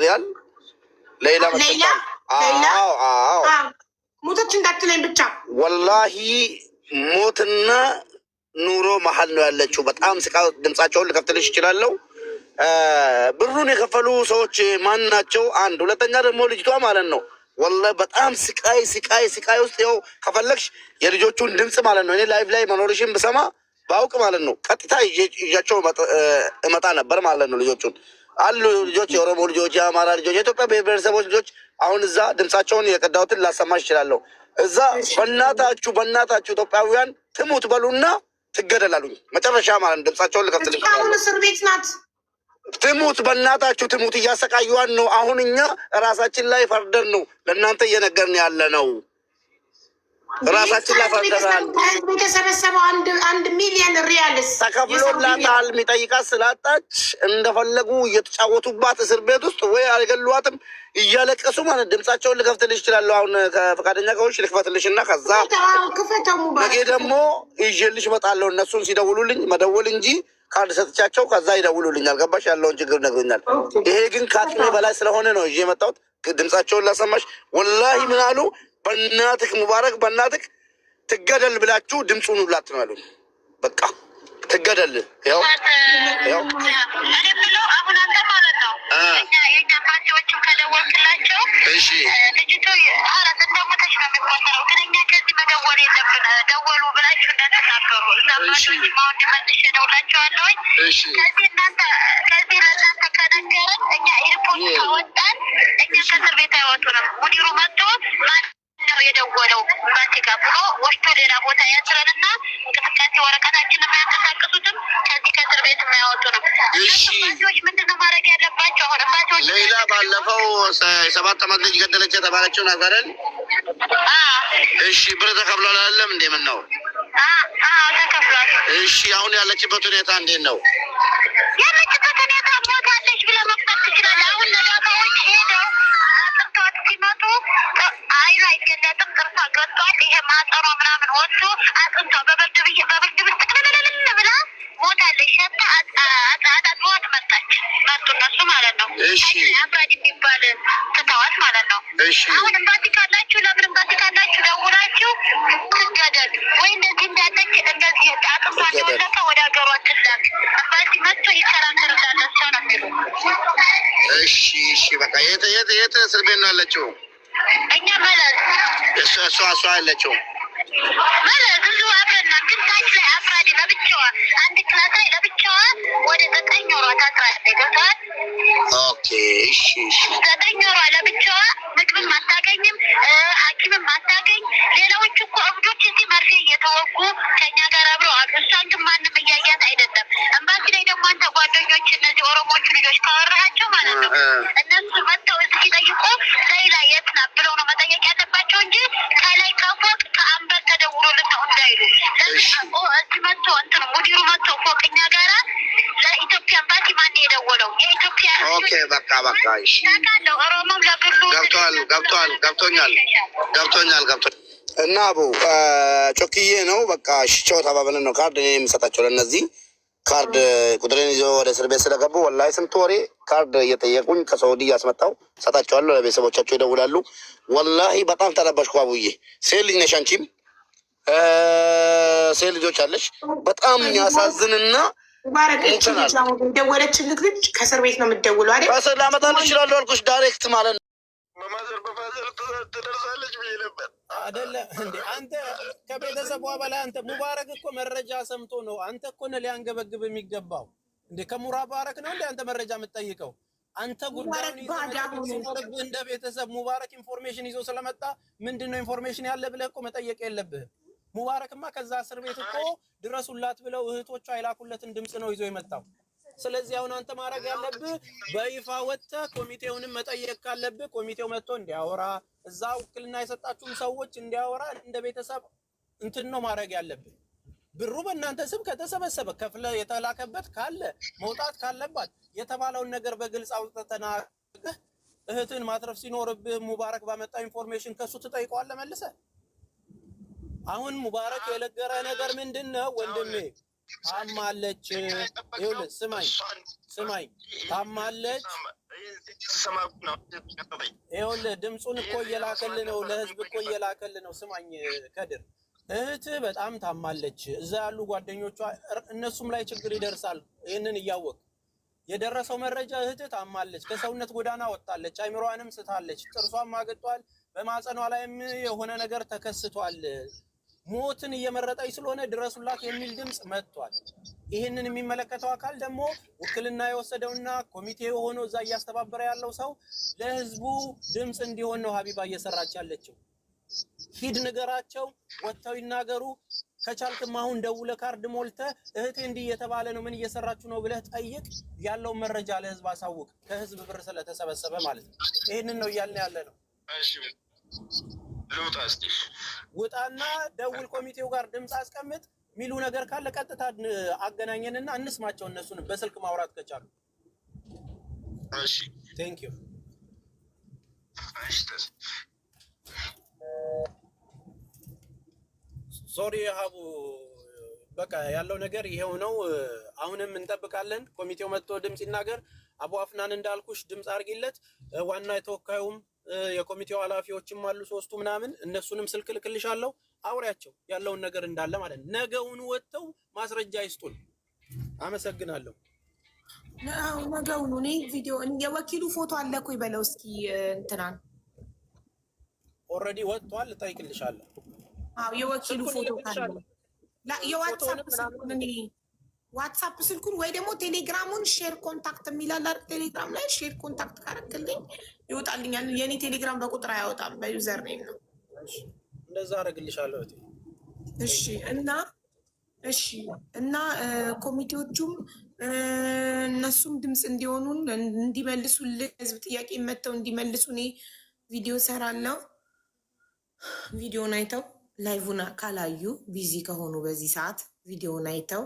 ሪያል ሌላ ሞተች እንዳትለኝ ብቻ ወላሂ ሞትና ኑሮ መሀል ነው ያለችው። በጣም ስቃ ድምጻቸውን ልከፍትልሽ እችላለሁ። ብሩን የከፈሉ ሰዎች ማን ናቸው? አንድ ሁለተኛ ደግሞ ልጅቷ ማለት ነው ወላሂ በጣም ስቃይ ውስጥ ይኸው ከፈለግሽ የልጆቹን ድምፅ ማለት ነው እኔ ላይቭ ላይ መኖርሽን ብሰማ ባውቅ ማለት ነው ቀጥታ ይዣቸው እመጣ ነበር ማለት ነው። ልጆቹን አሉ ልጆች፣ የኦሮሞ ልጆች፣ የአማራ ልጆች፣ የኢትዮጵያ ብሔረሰቦች ልጆች አሁን እዛ ድምፃቸውን የቀዳሁትን ላሰማሽ እችላለሁ። እዛ በእናታችሁ ኢትዮጵያውያን ትሙት በሉና ትገደላሉኝ መጨረሻ ማለት ነው። ድምፃቸውን ልከፍትልሽ አሁን እስር ቤት ናት። ትሙት በእናታችሁ ትሙት፣ እያሰቃዩዋን ነው። አሁን እኛ ራሳችን ላይ ፈርደን ነው ለእናንተ እየነገርን ያለ ነው። ራሳችን ላይ ፈርደናል። የተሰበሰበው 1 ሚሊዮን ሪያልስ ተከፍሎላታል። የሚጠይቃት ስላጣች እንደፈለጉ እየተጫወቱባት እስር ቤት ውስጥ ወይ አልገሏትም እያለቀሱ ማለት ድምጻቸውን ልከፍትልሽ እችላለሁ። አሁን ከፈቃደኛ ከሆንሽ ልክፈትልሽ እና ከዛ ነገ ደግሞ ይዤልሽ እመጣለሁ። እነሱን ሲደውሉልኝ መደወል እንጂ ካርድ ሰጥቻቸው ከዛ ይደውሉልኝ። አልገባሽ? ያለውን ችግር ነግሮኛል። ይሄ ግን ከአቅሜ በላይ ስለሆነ ነው ይዤ የመጣሁት። ድምጻቸውን ላሰማሽ። ወላሂ ምን አሉ? በእናትህ ሙባረክ በእናትህ ትገደል ብላችሁ ድምፁን ሁላት ነው ያሉኝ። በቃ ትገደል። ያው አሁን አንተ ማለት ነው የኛ ፓርቲዎችም ከደወልክላቸው ልጅቱ አራት እንደሞተች ነው የሚቆጠረው። ግን እኛ ከዚህ መደወል የለብን። ደወሉ ብላችሁ እንዳትናገሩ። እዛ ፓርቲዎች ማሁን መልሼ እደውላቸዋለሁኝ። ከዚህ እናንተ ከዚህ ለእናንተ ከነገረን እኛ ኤርፖርት ካወጣን እኛ ከእስር ቤት አይወጡንም። ሙዲሩ መጥቶ ነው የደወለው ባንክ ጋር ብሎ ወስዶ ሌላ ቦታ ያስረንና እንቅስቃሴ ወረቀታችን የማያንቀሳቅሱትም ከዚህ ከእስር ቤት የማያወጡ ነው። ባንኪዎች ምንድነው ማድረግ ያለባቸው? አሁን ባንኪዎች ሌላ ባለፈው 7 ዓመት ልጅ ገደለች የተባለችውን አገረን እሺ ብር ተከፍሏል አይደለም እንዴ? ምን ነው ተከፍሏል። እሺ አሁን ያለችበት ሁኔታ እንዴት ነው? ያለችበት ሁኔታ ሞታለች ብለህ መፍታት ትችላለህ። አሁን ነጋባዎች ሄደው አጥንቷት ሲመጡ አይኑ አይገለጥም፣ ጥርሷ ገጧል። ይሄ ማጠሯ ምናምን ወጥቶ አጥንቷ በብርድ ጥቅልልል ብላ ሞታለች። ሸታ አጣጥዋት መጡ እነሱ ማለት ነው። አብራድ የሚባል ትተዋት ማለት ነው። አሁን እምባሲ ካላችሁ ለምን እምባሲ ካላችሁ ደውላችሁ ትገደል ወይ እንደዚህ እንዳለች እንደዚህ አጥንቷ እንደወለቀ ወደ ሀገሯ ትላክ እምባሲ መጥቶ ይከራከርላለ ሰው ነው የሚሉ። እሺ በቃ የት እስር ቤት ነው ያለችው? እኛ መለስ እሷ ያለችው መለስ ብዙ አብረና ግን ታች ላይ አፍራዴ ለብቻዋ አንድ ክላስ ላይ ለብቻዋ ወደ 9 ወሯ ታስራለች። ገብቶሃል? ኦኬ እሺ 9 ወሯ ለብቻዋ ምግብም አታገኝም፣ ሐኪምም አታገኝ። ሌላዎቹ እኮ እብዶች እዚህ መርፌ እየተወጉ ከኛ ጋር አብረው አሉ። እሷን ግን ማንም እያያት አይደለም። እምባሲ ላይ ደግሞ አንተ ጓደኞች እነዚህ ኦሮሞቹ ልጆች ካወራሃቸው ማለት ነው እነሱ መጥተው እዚህ ሲጠይቁ ሌላ የት ናት ብለው ነው መጠየቅ ያለባቸው እንጂ ከላይ ከፎቅ ከአንበር ተደውሎልን ነው እንዳይሉ። እዚህ መጥቶ እንትን ሙዲሩ መጥቶ ፎቅኛ ጋራ ለኢትዮጵያ ኤምባሲ ማን የደወለው? የኢትዮጵያ ኦኬ በቃ እሺ ታውቃለህ። ኦሮሞም ለብሉ ገብቶኛል እና አቡ ጮክዬ ነው በቃ እሺ ቻው ተባብለን ነው ካርድ እኔ የምሰጣቸው ለእነዚህ ካርድ ቁጥሬን ይዞ ወደ እስር ቤት ስለገቡ ወላሂ ስንት ወሬ ካርድ እየጠየቁኝ ከሳውዲ እያስመጣው ሰጣቸዋለሁ። ለቤተሰቦቻቸው ይደውላሉ። ወላሂ በጣም ተረበሽኩ አቡዬ። ሴት ልጅ ነሽ አንቺም ሴት ልጆች አለሽ። በጣም ያሳዝንና ደወለችልክ ልጅ ከእስር ቤት ነው የምትደውለው አይደል? ከእስር ላመጣልሽ እችላለሁ አልኩሽ ዳይሬክት ማለት ነው። በማዘር ትደርሳለች ብዬ ነበር አይደለ እንዴ? አንተ ከቤተሰቧ በላይ አንተ ሙባረክ እኮ መረጃ ሰምቶ ነው። አንተ እኮ ነው ሊያንገበግብ የሚገባው እንዴ? ከሙባረክ ነው እንዴ አንተ መረጃ የምትጠይቀው? አንተ ጉዳዩን ይዘህ እንደ ቤተሰብ ሙባረክ ኢንፎርሜሽን ይዞ ስለመጣ ምንድነው ኢንፎርሜሽን ያለ ብለህ እኮ መጠየቅ የለብህም። ሙባረክማ ከዛ እስር ቤት እኮ ድረሱላት ብለው እህቶቿ አይላኩለትን ድምጽ ነው ይዞ የመጣው። ስለዚህ አሁን አንተ ማድረግ ያለብህ በይፋ ወጥተህ ኮሚቴውንም መጠየቅ ካለብህ ኮሚቴው መጥቶ እንዲያወራ፣ እዛ ውክልና የሰጣችሁም ሰዎች እንዲያወራ እንደ ቤተሰብ እንትን ነው ማድረግ ያለብህ። ብሩ በእናንተ ስም ከተሰበሰበ ከፍለ የተላከበት ካለ መውጣት ካለባት የተባለውን ነገር በግልጽ አውጥተህ ተናግረህ እህትን ማትረፍ ሲኖርብህ ሙባረክ ባመጣ ኢንፎርሜሽን ከሱ ትጠይቀዋለህ መልሰህ። አሁን ሙባረክ የነገረህ ነገር ምንድነው ወንድሜ? ታማለች። ይኸውልህ ስማኝ ታማለች። ይኸውልህ ድምፁን እኮ እየላከልህ ነው፣ ለህዝብ እኮ እየላከልህ ነው። ስማኝ ከድር እህትህ በጣም ታማለች። እዛ ያሉ ጓደኞቿ እነሱም ላይ ችግር ይደርሳል። ይህንን እያወቅ የደረሰው መረጃ እህትህ ታማለች፣ ከሰውነት ጎዳና ወጣለች፣ አይምሮዋንም ስታለች፣ ጥርሷም አግጧል፣ በማጸኗ ላይም የሆነ ነገር ተከስቷል። ሞትን እየመረጠች ስለሆነ ድረሱላት የሚል ድምፅ መጥቷል። ይህንን የሚመለከተው አካል ደግሞ ውክልና የወሰደውና ኮሚቴ ሆኖ እዛ እያስተባበረ ያለው ሰው ለህዝቡ ድምፅ እንዲሆን ነው ሀቢባ እየሰራች ያለችው። ሂድ ንገራቸው፣ ወጥተው ይናገሩ። ከቻልክም አሁን ደውለህ ካርድ ሞልተህ እህቴ እንዲህ እየተባለ ነው ምን እየሰራችሁ ነው ብለህ ጠይቅ። ያለውን መረጃ ለህዝብ አሳውቅ። ከህዝብ ብር ስለተሰበሰበ ማለት ነው። ይህንን ነው እያልን ያለ ነው። ውጣና ደውል፣ ኮሚቴው ጋር ድምፅ አስቀምጥ። ሚሉ ነገር ካለ ቀጥታ አገናኘንና እንስማቸው። እነሱንም በስልክ ማውራት ከቻሉ። እሺ ቴንክ ዩ። ሶሪ ሀቡ፣ በቃ ያለው ነገር ይሄው ነው። አሁንም እንጠብቃለን። ኮሚቴው መጥቶ ድምፅ ይናገር። አቡ አፍናን እንዳልኩሽ ድምፅ አርጊለት። ዋና የተወካዩም የኮሚቴው ኃላፊዎችም አሉ 3ቱ ምናምን፣ እነሱንም ስልክ ልክልሻለሁ። አውሪያቸው ያለውን ነገር እንዳለ ማለት ነው። ነገውን ወጥተው ማስረጃ ይስጡን። አመሰግናለሁ። ነገውን እኔ ቪዲዮ የወኪሉ ፎቶ አለ እኮ ይበለው እስኪ እንትናን ኦልሬዲ ወጥቷል። እጠይቅልሻለሁ። አዎ የወኪሉ ፎቶ ካለ ዋትሳፕ ስልኩን ወይ ደግሞ ቴሌግራሙን ሼር ኮንታክት የሚላል አይደል? ቴሌግራም ላይ ሼር ኮንታክት ካረክልኝ ይወጣልኛል። የኔ ቴሌግራም በቁጥር አያወጣም፣ በዩዘር ኔም ነው። እንደዛ አደርግልሻለሁ። እሺ እና ኮሚቴዎቹም እነሱም ድምፅ እንዲሆኑን እንዲመልሱልን፣ ህዝብ ጥያቄ መጥተው እንዲመልሱ እኔ ቪዲዮ ሰራለሁ። ቪዲዮን አይተው ላይቭን ካላዩ ቢዚ ከሆኑ በዚህ ሰዓት ቪዲዮን አይተው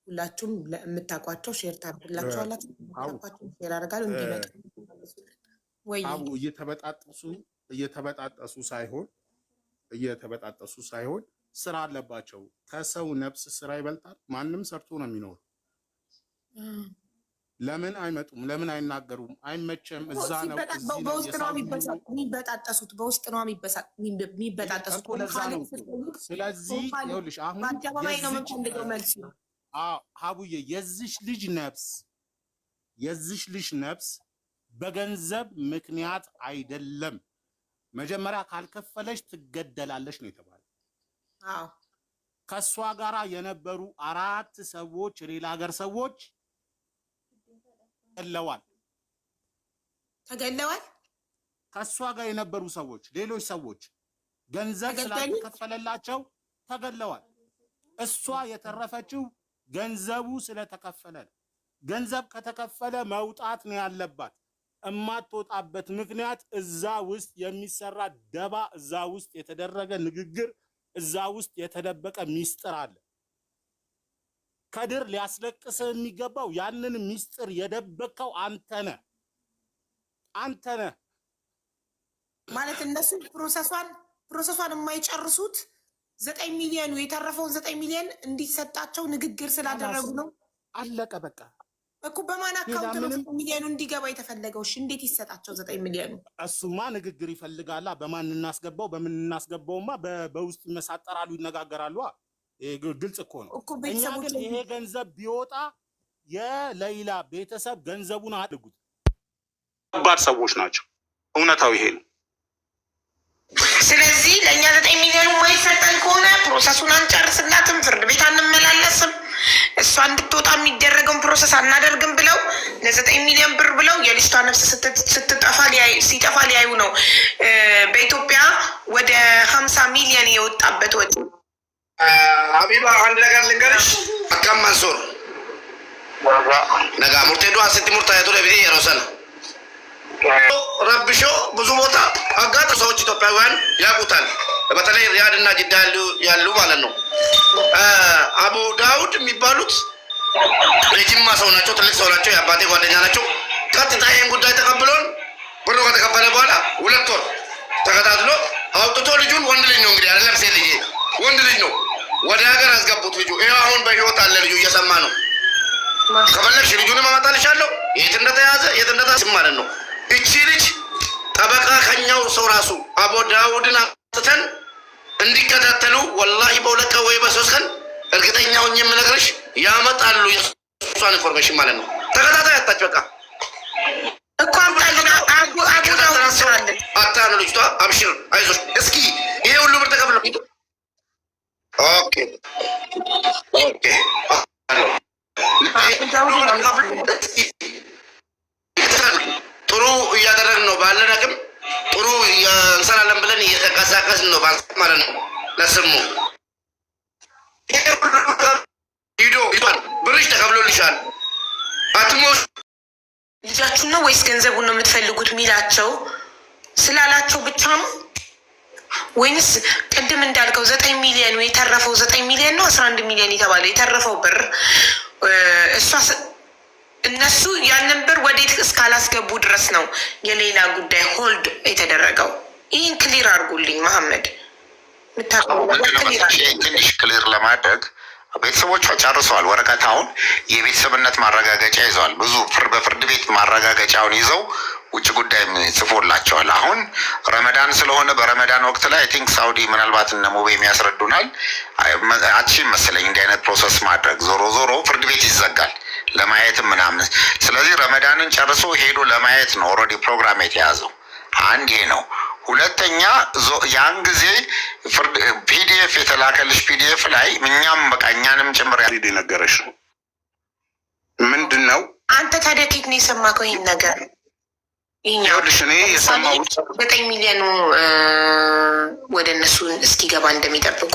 ሁላችሁም የምታውቋቸው ሼር ታደርጉላችኋላችሁ። የምታውቋቸው ሼር አደርጋለሁ እንዲመጡ ወይ እየተበጣጠሱ ሳይሆን ስራ አለባቸው። ከሰው ነፍስ ስራ ይበልጣል። ማንም ሰርቶ ነው የሚኖር። ለምን አይመጡም? ለምን አይናገሩም? አይመቸም። እዛ ነው በውስጥ ነው የሚበጣጠሱት። በውስጥ ነው የሚበጣጠሱት። ስለዚህ ይኸውልሽ አሁን በአደባባይ ነው የምንፈልገው መልስ ነው። ሀቡዬ የዚሽ ልጅ ነፍስ በገንዘብ ምክንያት አይደለም። መጀመሪያ ካልከፈለች ትገደላለች ነው የተባለው። ከሷ ጋራ የነበሩ 4 ሰዎች ሌላ ሀገር ሰዎች ተገለዋል። ከሷ ጋር የነበሩ ሰዎች ሌሎች ሰዎች ገንዘብ ስላልተከፈለላቸው ተገለዋል። እሷ የተረፈችው ገንዘቡ ስለተከፈለ። ገንዘብ ከተከፈለ መውጣት ነው ያለባት። እማትወጣበት ምክንያት እዛ ውስጥ የሚሰራ ደባ፣ እዛ ውስጥ የተደረገ ንግግር፣ እዛ ውስጥ የተደበቀ ሚስጥር አለ። ከድር ሊያስለቅስ የሚገባው ያንን ሚስጥር የደበቀው አንተ ነህ ማለት። እነሱ ፕሮሰሷን የማይጨርሱት 9 ሚሊዮኑ የተረፈውን 9 ሚሊዮን እንዲሰጣቸው ንግግር ስላደረጉ ነው። አለቀ በቃ እኮ በማን አካውንት ነው 9 ሚሊዮኑ እንዲገባ የተፈለገው? እሺ እንዴት ይሰጣቸው 9 ሚሊዮኑ? እሱማ ንግግር ይፈልጋላ። በማን እናስገባው በምን እናስገባውማ በውስጥ ይመሳጠራሉ፣ ይነጋገራሉ። ግልጽ እኮ ነው። እኛ ግን ይሄ ገንዘብ ቢወጣ የሌላ ቤተሰብ ገንዘቡን አድርጉት። ከባድ ሰዎች ናቸው። እውነታው ይሄ ነው። ስለዚህ ለእኛ 9 ሚሊዮን የማይሰጠን ከሆነ ፕሮሰሱን አንጨርስላትም፣ ፍርድ ቤት አንመላለስም፣ እሷ እንድትወጣ የሚደረገውን ፕሮሰስ አናደርግም ብለው ለ9 ሚሊዮን ብር ብለው የልጅቷ ነፍስ ሲጠፋ ሊያዩ ነው። በኢትዮጵያ ወደ 50 ሚሊዮን የወጣበት ወጪ። ሀቢባ አንድ ነገር ልንገርሽ። አካም መንሱር ነጋ ሙርቴዱ አስቲ ሙርታ ያቱ ለቢዲ የሮሰን ረብሾ ብዙ ቦታ አጋጥ ሰዎች ኢትዮጵያውያን ያውቁታል። በተለይ ሪያድ እና ጅዳ ያሉ ማለት ነው። አቡ ዳውድ የሚባሉት የጅማ ሰው ናቸው። ትልቅ ሰው ናቸው። የአባቴ ጓደኛ ናቸው። ቀጥታ ይህን ጉዳይ ተቀብሎን ብሩ ከተቀበለ በኋላ 2 ወር ተከታትሎ አውጥቶ ልጁን ወንድ ልጅ ነው እንግዲህ አይደለም ሴት ልጅ ወንድ ልጅ ነው ወደ ሀገር አስገቡት። ልጁ ይኸው አሁን በህይወት አለ። ልጁ እየሰማ ነው። ከፈለግሽ ልጁንም አመጣልሻለሁ። የት እንደተያዘ የት እንደታሰረ ማለት ነው። እቺ ልጅ ጠበቃ ከኛው ሰው ራሱ አቦ ዳውድን አጥተን እንዲከታተሉ ወላሂ በሁለት ቀን ወይ በሶስት ቀን እርግጠኛ ሆኜ የምነግርሽ ያመጣሉ። የእሷን ኢንፎርሜሽን ማለት ነው። ተከታታይ አታች በቃ እኮ አምጣልና አታኑ ልጅቷ አብሽር አይዞሽ። እስኪ ይሄ ሁሉ ብር ተከፍሎ ኦኬ ኦኬ ጥሩ እያደረግን ነው። ባለን አቅም ጥሩ እንሰራለን ብለን እየተንቀሳቀስን ነው ማለት ነው። ለስሙ ሂዶ ብርሽ ተከፍሎልሻል። አትሞሽ ልጃችሁን ነው ወይስ ገንዘቡን ነው የምትፈልጉት ሚላቸው ስላላቸው ብቻ ነው ወይንስ ቅድም እንዳልከው 9 ሚሊዮን ወይ የተረፈው 9 ሚሊዮን ነው 11 ሚሊዮን የተባለ የተረፈው ብር እነሱ ያንን ብር ወዴት እስካላስገቡ ድረስ ነው የሌላ ጉዳይ ሆልድ የተደረገው? ይህን ክሊር አድርጉልኝ መሐመድ። ትንሽ ክሊር ለማድረግ ቤተሰቦቿ ጨርሰዋል። ወረቀት አሁን የቤተሰብነት ማረጋገጫ ይዘዋል። ብዙ በፍርድ ቤት ማረጋገጫውን ይዘው ውጭ ጉዳይ ጽፎላቸዋል። አሁን ረመዳን ስለሆነ በረመዳን ወቅት ላይ አይ ቲንክ ሳውዲ ምናልባት እነ ሙቤ የሚያስረዱናል አትችልም መሰለኝ እንዲህ አይነት ፕሮሰስ ማድረግ። ዞሮ ዞሮ ፍርድ ቤት ይዘጋል ለማየት ምናምን። ስለዚህ ረመዳንን ጨርሶ ሄዶ ለማየት ነው ኦልሬዲ ፕሮግራም የተያዘው። አንድ ይሄ ነው። ሁለተኛ ያን ጊዜ ፒዲኤፍ የተላከልሽ ፒዲኤፍ ላይ እኛም በቃ እኛንም ጭምር ያሪድ ነገረሽ ምንድን ነው? አንተ ታዲያ ኬት ነው የሰማከው ይህን ነገር? ይኸውልሽ እኔ የሰማሁት 9 ሚሊዮኑ ወደ እነሱ እስኪገባ እንደሚጠብቁ።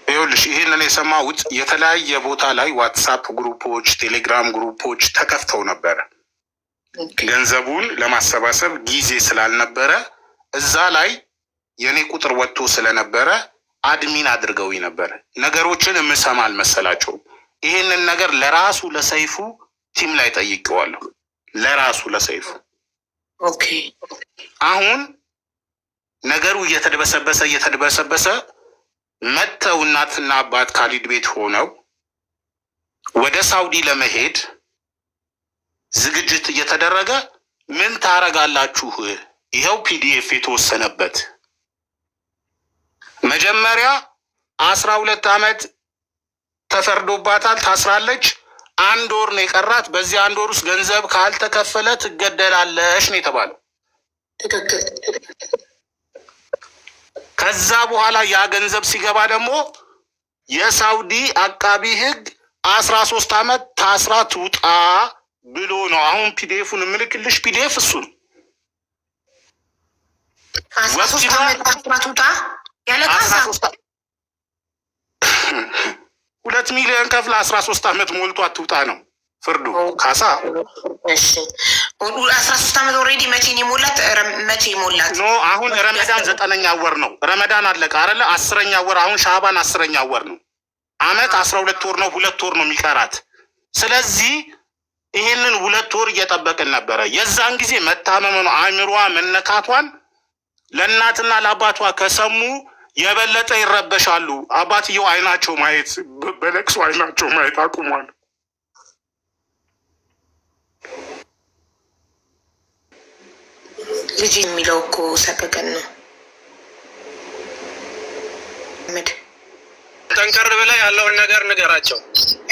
ይኸውልሽ ይህንን የሰማሁት የተለያየ ቦታ ላይ ዋትሳፕ ግሩፖች፣ ቴሌግራም ግሩፖች ተከፍተው ነበረ። ገንዘቡን ለማሰባሰብ ጊዜ ስላልነበረ እዛ ላይ የኔ ቁጥር ወጥቶ ስለነበረ አድሚን አድርገው ነበር። ነገሮችን የምሰማ አልመሰላቸውም። ይህንን ነገር ለራሱ ለሰይፉ ቲም ላይ ጠይቄዋለሁ። ለራሱ ለሰይፉ ኦኬ። አሁን ነገሩ እየተድበሰበሰ መተው እናትና አባት ካሊድ ቤት ሆነው ወደ ሳውዲ ለመሄድ ዝግጅት እየተደረገ ምን ታረጋላችሁ? ይኸው ፒዲኤፍ የተወሰነበት መጀመሪያ 12 ዓመት ተፈርዶባታል፣ ታስራለች። 1 ወር ነው የቀራት። በዚህ 1 ወር ውስጥ ገንዘብ ካልተከፈለ ትገደላለሽ ነው የተባለው። ትክክል። ከዛ በኋላ ያ ገንዘብ ሲገባ ደግሞ የሳውዲ አቃቢ ሕግ 13 ዓመት ታስራ ትውጣ ብሎ ነው። አሁን ፒዲኤፉን ምልክልሽ። ፒዲኤፍ እሱን 13 ዓመት ታስራ ትውጣ ያለ ካሳ 2 ሚሊዮን ከፍላ 13 ዓመት ሞልቶ አትውጣ ነው ፍርዱ። ካሳ እሺ 13 ዓመት ኦልሬዲ መቼ ነው የሞላት? መቼ ሞላት? ኖ አሁን ረመዳን 9ኛ ወር ነው። ረመዳን አለቀ አይደለ? 10ኛ ወር አሁን ሻባን 10ኛ ወር ነው። አመት 12 ወር ነው። 2 ወር ነው የሚቀራት። ስለዚህ ይሄንን 2 ወር እየጠበቅን ነበረ። የዛን ጊዜ መታመመን አእምሯ መነካቷን ለእናትና ለአባቷ ከሰሙ የበለጠ ይረበሻሉ። አባትየው አይናቸው ማየት በለቅሶ አይናቸው ማየት አቁሟል። ልጅ የሚለው እኮ ሰቀቀን ነው። ጠንከር ብላ ያለውን ነገር ንገራቸው።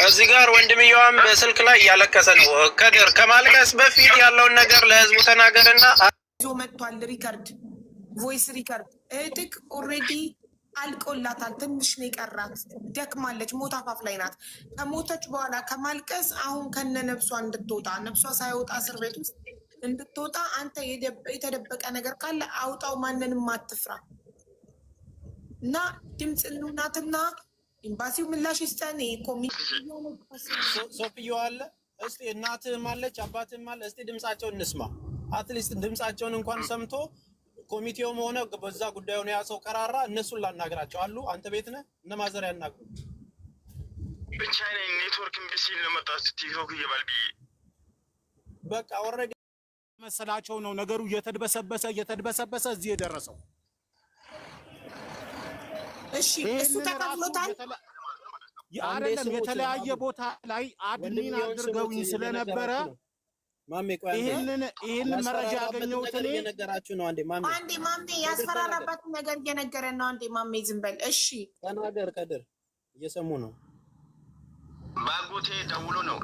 እዚህ ጋር ወንድምየዋም በስልክ ላይ እያለቀሰ ነው። ከድር ከማልቀስ በፊት ያለውን ነገር ለህዝቡ ተናገርና ይዞ መጥቷል። ሪከርድ ቮይስ ሪከርድ እህትክ ኦልሬዲ አልቆላታል። ትንሽ ነው የቀራት። ደክማለች። ሞት አፋፍ ላይ ናት። ከሞተች በኋላ ከማልቀስ አሁን ከነ ነብሷ እንድትወጣ ነብሷ ሳይወጣ እስር ቤት ውስጥ እንድትወጣ አንተ የተደበቀ ነገር ካለ አውጣው። ማንንም አትፍራ እና ድምፅ እንውናትና ኤምባሲው ምላሽ ይስጠን። ሶፍየው አለ። እስቲ እናትህም አለች አባትህም አለ። እስቲ ድምፃቸውን እንስማ። አትሊስት ድምፃቸውን እንኳን ሰምቶ ኮሚቴውም ሆነ በዛ ጉዳዩን ያሰው ቀራራ እነሱን ላናግራቸው አሉ። አንተ ቤት ነህ እነ ማዘር ያናግሩ። ብቻ ነኝ ኔትወርክ ምብሲል ለመጣው ቲክቶክ እየባልቢ በቃ ኦልሬዲ መሰላቸው ነው ነገሩ እየተድበሰበሰ እዚህ የደረሰው። እሺ እሱ ተከፍሎታል አይደለም? የተለያየ ቦታ ላይ አድሚን አድርገውኝ ስለነበረ ማሜ ቆይ ይሄንን መረጃ ያገኘሁት እኔ እየነገራችሁ ነው። አንዴ ማሜ ያስፈራራባትን ነገር እየነገረን ነው። አንዴ ማሜ ዝም በል እሺ። ተናገር ከድር እየሰሙ ነው። በአጎቴ ደውሎ ነው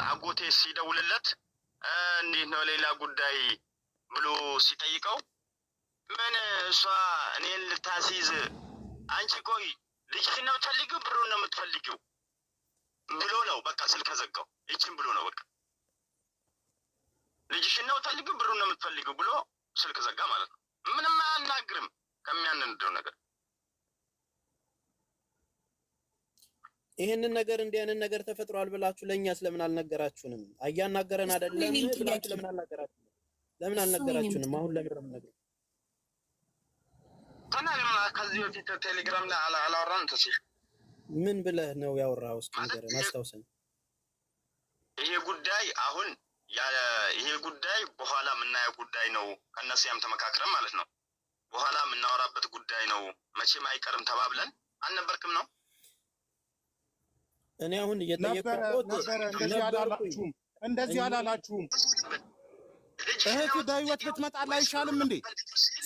አጎቴ ሲደውልለት እንዴት ነው ሌላ ጉዳይ ብሎ ሲጠይቀው ምን እሷ እኔን ልታስይዝ አንቺ ቆይ ልጅሽን ነው የምትፈልጊው ብሩን ነው የምትፈልጊው ብሎ ነው በቃ ስልክ ዘጋው። ይችን ብሎ ነው በቃ ልጅሽን ነው የምትፈልጊው ብሩን ነው የምትፈልጊው ብሎ ስልክ ዘጋ ማለት ነው። ምንም አያናግርም ከሚያንንደው ነገር። ይሄንን ነገር እንዲህ አይነት ነገር ተፈጥሯል ብላችሁ ለኛ ስለምን አልነገራችሁንም? አያናገረን አይደለም ብላችሁ ለምን አልነገራችሁንም? ለምን አልነገራችሁንም? አሁን ለምን ነገር ተናግረና ከዚህ በፊት ቴሌግራም ላይ አላወራንም። ተሲ ምን ብለህ ነው ያወራው? እስኪ ንገረን፣ አስታውሰን። ይሄ ጉዳይ አሁን ይሄ ጉዳይ በኋላ የምናየው ጉዳይ ነው። ከነሱም ተመካክረን ማለት ነው። በኋላ የምናወራበት ጉዳይ ነው። መቼም አይቀርም ተባብለን አልነበርክም ነው። እኔ አሁን እየጠየቅኩት እንደዚህ አላላችሁም። እህት በህይወት ብትመጣልህ አይሻልም እንዴ?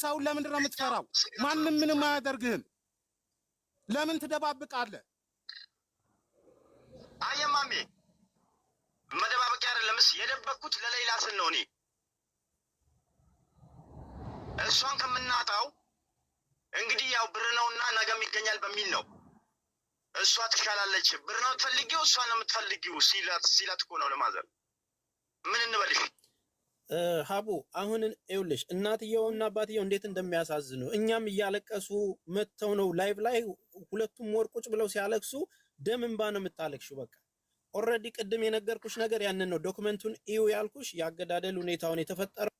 ሰውን ለምንድን ነው የምትፈራው? ማንም ምንም አያደርግህም። ለምን ትደባብቃለህ? አየማሜ መደባበቅ አይደለምስ የደበቅኩት ለሌላ ስል ነው። እኔ እሷን ከምናጣው እንግዲህ ያው ብር ነውና ነገም ይገኛል በሚል ነው። እሷ ትሻላለች፣ ብር ነው የምትፈልጊው፣ እሷ ነው የምትፈልጊው ሲላት እኮ ነው ለማዘር። ምን እንበልሽ ሀቡ አሁን ይኸውልሽ እናትየውና አባትየው እንዴት እንደሚያሳዝኑ እኛም እያለቀሱ መተው ነው ላይቭ ላይ ሁለቱም ወር ቁጭ ብለው ሲያለቅሱ ደም እንባ ነው የምታለቅሽው። በቃ ኦልሬዲ ቅድም የነገርኩሽ ነገር ያንን ነው። ዶክመንቱን እዩ ያልኩሽ ያገዳደል ሁኔታውን የተፈጠረው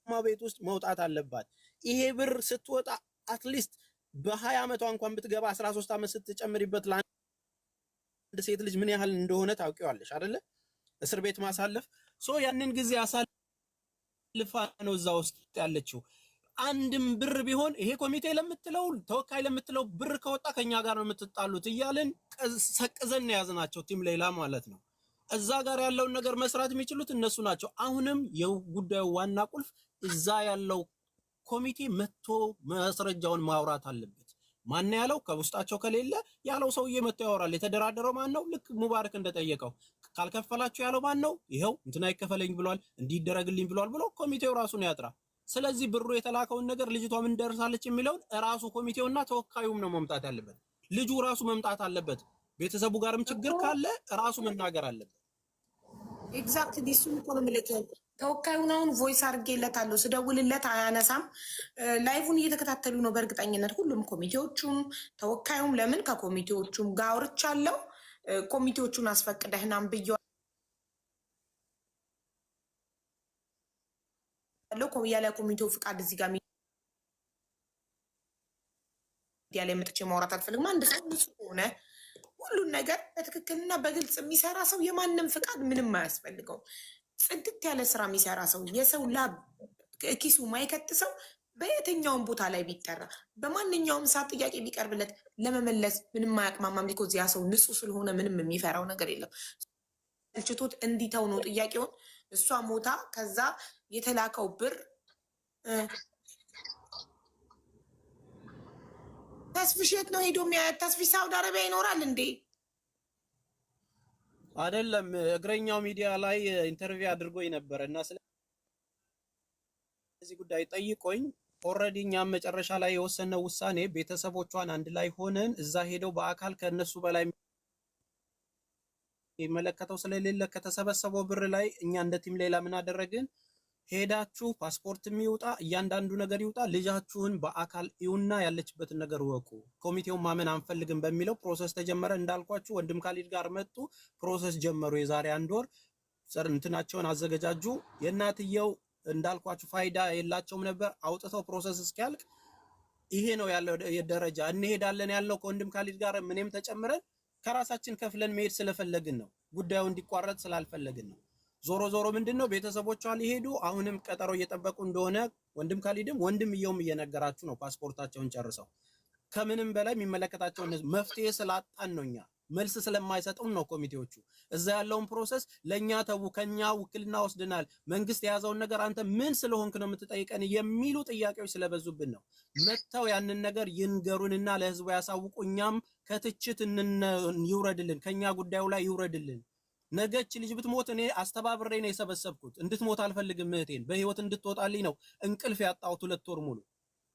ቤት ውስጥ መውጣት አለባት። ይሄ ብር ስትወጣ አትሊስት በ20 ዓመቷ እንኳን ብትገባ 13 ዓመት ስትጨምሪበት ለአንድ ሴት ልጅ ምን ያህል እንደሆነ ታውቂዋለሽ አይደለ? እስር ቤት ማሳለፍ ያንን ጊዜ አሳልፋ ነው እዛ ውስጥ ያለችው። አንድም ብር ቢሆን ይሄ ኮሚቴ ለምትለው ተወካይ ለምትለው ብር ከወጣ ከኛ ጋር ነው የምትጣሉት እያልን ሰቅዘን ያዝናቸው። ቲም ሌላ ማለት ነው። እዛ ጋር ያለውን ነገር መስራት የሚችሉት እነሱ ናቸው። አሁንም የጉዳዩ ዋና ቁልፍ እዛ ያለው ኮሚቴ መጥቶ ማስረጃውን ማውራት አለበት። ማን ያለው ከውስጣቸው ከሌለ ያለው ሰውዬ መጥቶ ያወራል። የተደራደረው ማን ነው? ልክ ሙባረክ እንደጠየቀው ካልከፈላችሁ ያለው ማን ነው? ይሄው እንትና ይከፈለኝ ብሏል፣ እንዲደረግልኝ ብሏል ብሎ ኮሚቴው ራሱን ያጥራ። ስለዚህ ብሩ የተላከውን ነገር ልጅቷ ምን ደርሳለች የሚለውን ራሱ ኮሚቴውና ተወካዩም ነው መምጣት ያለበት። ልጁ ራሱ መምጣት አለበት። ቤተሰቡ ጋርም ችግር ካለ ራሱ መናገር አለበት። ኤግዛክትሊ እሱን እኮ ነው የምልህ። ተወካዩን አሁን ቮይስ አድርጌለታለሁ፣ ስደውልለት አያነሳም። ላይቭን እየተከታተሉ ነው በእርግጠኝነት ሁሉም ኮሚቴዎቹም ተወካዩም። ለምን ከኮሚቴዎቹም ጋር አውርቻለሁ። ኮሚቴዎቹን አስፈቅደህናም ብዬዋለሁ። ያለ ኮሚቴው ፍቃድ እዚህ ጋር ሚዲያ ላይ መጥቼ ማውራት አልፈልግም። አንድ ሰው ንጹህ ከሆነ ሁሉን ነገር በትክክልና በግልጽ የሚሰራ ሰው የማንም ፍቃድ ምንም አያስፈልገው። ጽድት ያለ ስራ የሚሰራ ሰው የሰው ላብ ኪሱ ማይከት ሰው በየትኛውም ቦታ ላይ ቢጠራ በማንኛውም ሰዓት ጥያቄ ቢቀርብለት ለመመለስ ምንም አያቅማማም። ቢኮዝ ያ ሰው ንጹህ ስለሆነ ምንም የሚፈራው ነገር የለም። ልችቶት እንዲተው ነው ጥያቄውን። እሷ ሞታ ከዛ የተላከው ብር ተስፍሽ የት ነው ሄዶ የሚያያት? ተስፍሽ ሳውዲ አረቢያ ይኖራል እንዴ? አይደለም እግረኛው ሚዲያ ላይ ኢንተርቪው አድርጎኝ ነበር እና ስለዚህ ጉዳይ ጠይቆኝ ኦልሬዲ እኛም መጨረሻ ላይ የወሰነው ውሳኔ ቤተሰቦቿን አንድ ላይ ሆነን እዛ ሄደው በአካል ከነሱ በላይ የሚመለከተው ስለሌለ ከተሰበሰበው ብር ላይ እኛ እንደ ቲም ሌላ ምን አደረግን? ሄዳችሁ ፓስፖርት የሚወጣ እያንዳንዱ ነገር ይውጣ፣ ልጃችሁን በአካል ይውና ያለችበትን ነገር ወቁ። ኮሚቴውን ማመን አንፈልግም በሚለው ፕሮሰስ ተጀመረ። እንዳልኳችሁ ወንድም ካሊድ ጋር መጡ፣ ፕሮሰስ ጀመሩ። የዛሬ 1 ወር እንትናቸውን አዘገጃጁ። የእናትየው እንዳልኳችሁ ፋይዳ የላቸውም ነበር። አውጥተው ፕሮሰስ እስኪያልቅ ይሄ ነው ያለው ደረጃ። እንሄዳለን ያለው ከወንድም ካሊድ ጋር ምንም ተጨምረን ከራሳችን ከፍለን መሄድ ስለፈለግን ነው። ጉዳዩ እንዲቋረጥ ስላልፈለግን ነው። ዞሮ ዞሮ ምንድነው ቤተሰቦቿ ሊሄዱ አሁንም ቀጠሮ እየጠበቁ እንደሆነ ወንድም ካሊድም ወንድምየውም እየነገራችሁ ነው። ፓስፖርታቸውን ጨርሰው ከምንም በላይ የሚመለከታቸው መፍትሄ ስላጣን ነው። እኛ መልስ ስለማይሰጡን ነው ኮሚቴዎቹ። እዛ ያለውን ፕሮሰስ ለኛ ተው፣ ከኛ ውክልና ወስደናል፣ መንግስት የያዘውን ነገር አንተ ምን ስለሆንክ ነው የምትጠይቀን የሚሉ ጥያቄዎች ስለበዙብን ነው። መተው ያንን ነገር ይንገሩንና ለህዝቡ ያሳውቁ። እኛም ከትችት ይውረድልን፣ ከኛ ጉዳዩ ላይ ይውረድልን። ነገች ልጅ ብትሞት እኔ አስተባብሬ ነው የሰበሰብኩት። እንድትሞት አልፈልግም። እህቴን በህይወት እንድትወጣልኝ ነው እንቅልፍ ያጣሁት 2 ወር ሙሉ።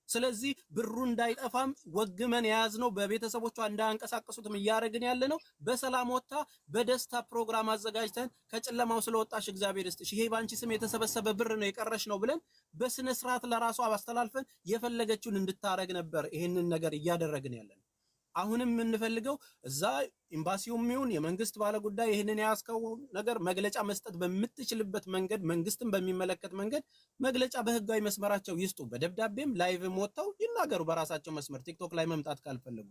ስለዚህ ብሩ እንዳይጠፋም ወግመን የያዝነው በቤተሰቦቿ እንዳያንቀሳቀሱትም እያደረግን ያለ ነው። በሰላም ወጣ በደስታ ፕሮግራም አዘጋጅተን ከጨለማው ስለወጣሽ እግዚአብሔር ይስጥሽ፣ ይሄ ባንቺ ስም የተሰበሰበ ብር ነው የቀረሽ ነው ብለን በስነ ስርዓት ለራሷ አስተላልፈን የፈለገችውን እንድታረግ ነበር ይሄንን ነገር እያደረግን ያለ ነው። አሁንም የምንፈልገው እዛ ኤምባሲውም ይሁን የመንግስት ባለጉዳይ ይሄንን ያስከው ነገር መግለጫ መስጠት በምትችልበት መንገድ መንግስትን በሚመለከት መንገድ መግለጫ በህጋዊ መስመራቸው ይስጡ። በደብዳቤም ላይቭም ወጥተው ይናገሩ በራሳቸው መስመር ቲክቶክ ላይ መምጣት ካልፈለጉ።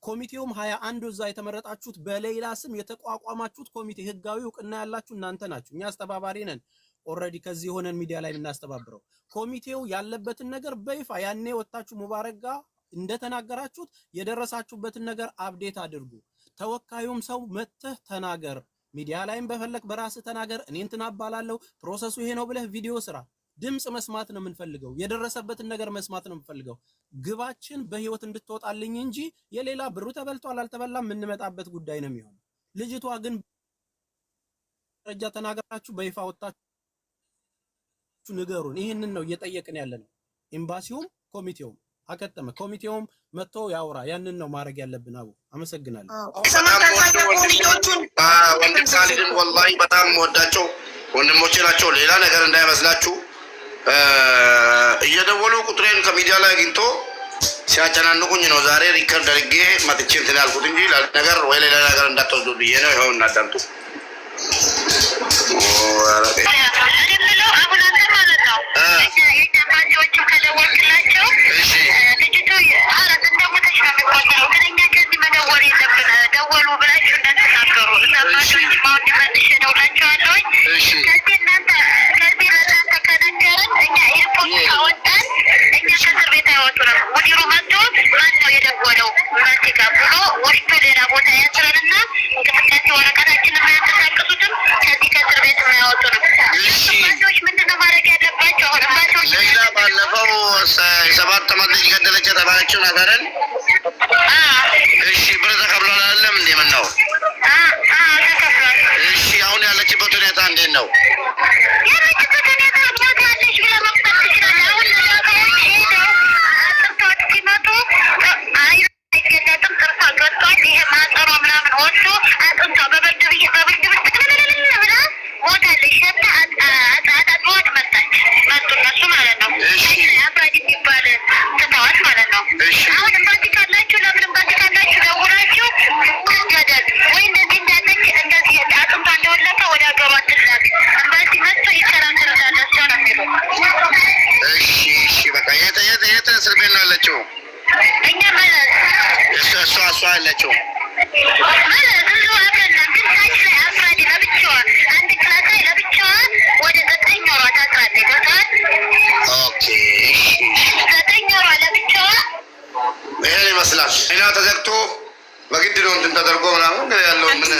ኮሚቴውም 21 እዛ የተመረጣችሁት በሌላ ስም የተቋቋማችሁት ኮሚቴ ህጋዊ እውቅና ያላችሁ እናንተ ናችሁ። እኛ አስተባባሪ ነን። ኦልሬዲ ከዚህ ሆነን ሚዲያ ላይ የምናስተባብረው ኮሚቴው ያለበትን ነገር በይፋ ያኔ ወጣችሁ ሙባረክ ጋር እንደተናገራችሁት የደረሳችሁበትን ነገር አፕዴት አድርጉ። ተወካዩም ሰው መተህ ተናገር፣ ሚዲያ ላይም በፈለክ በራስህ ተናገር። እኔ እንትን አባላለሁ ፕሮሰሱ ይሄ ነው ብለህ ቪዲዮ ስራ። ድምጽ መስማት ነው የምንፈልገው፣ የደረሰበትን ነገር መስማት ነው የምንፈልገው። ግባችን በህይወት እንድትወጣልኝ እንጂ የሌላ ብሩ ተበልቷል አልተበላም የምንመጣበት ጉዳይ ነው የሚሆነው። ልጅቷ ግን ረጃ ተናገራችሁ በይፋ ወጣችሁ ንገሩን። ይሄንን ነው እየጠየቅን ያለ ነው። ኤምባሲውም ኮሚቴውም አከተመ። ኮሚቴውም መጥቶ ያውራ። ያንን ነው ማድረግ ያለብን። አቡ አመሰግናለሁ። ወንድም ካሊድን ወላሂ በጣም ወዳቸው ወንድሞቼ ናቸው። ሌላ ነገር እንዳይመስላችሁ። እየደወሉ ቁጥሬን ከሚዲያ ላይ አግኝቶ ሲያጨናንቁኝ ነው ዛሬ ሪከርድ አድርጌ መጥቼ እንትን ያልኩት እንጂ ነገር ወይ ሌላ ነገር እንዳትወስዱ ብዬ ነው። ይኸው እናዳምጡ። እሺ ብር ተከፍሏል አይደለም እንዴ? ምን ነው? እሺ አሁን ያለችበት ሁኔታ እንዴት ነው? ተዘግቶ በግድ ነው እንትን ተደርጎ ምናምን ያለው ምን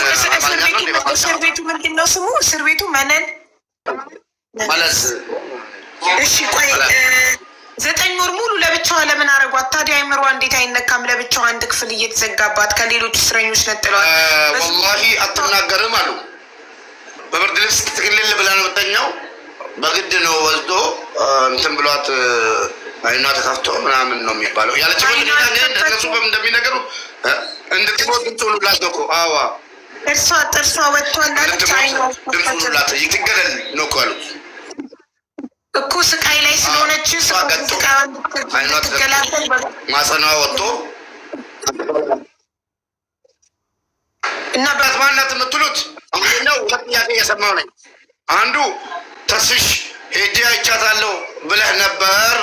እስር ቤቱ ምንድን ነው ስሙ? እስር ቤቱ መነን ማለት። እሺ ቆይ 9 ወር ሙሉ ለብቻዋ ለምን አረጓት ታዲያ? አይምሯ እንዴት አይነካም? ለብቻዋ አንድ ክፍል እየተዘጋባት ከሌሎች እስረኞች ነጥለዋል። ወላሂ አትናገርም አሉ። በብርድ ልብስ ትክልል ብላ ነው የምተኛው። በግድ ነው ወስዶ እንትን ብሏት አይኗ ተከፍቶ ምናምን ነው የሚባለው። ያለች እነሱ በምን እንደሚነገሩ እንድትሞት ትሉላት ነው እኮ። አዋ ጥርሷ ወጥቷል አለች። ድምፁላት ይትገደል ነው እኮ ያሉት እኮ። ስቃይ ላይ ስለሆነች ማጸኗ ወጥቶ እና በማናት የምትሉት ነው። ሁለት ጥያቄ እየሰማሁ ነኝ። አንዱ ተስፍሽ ሄጄ አይቻታለሁ ብለህ ነበር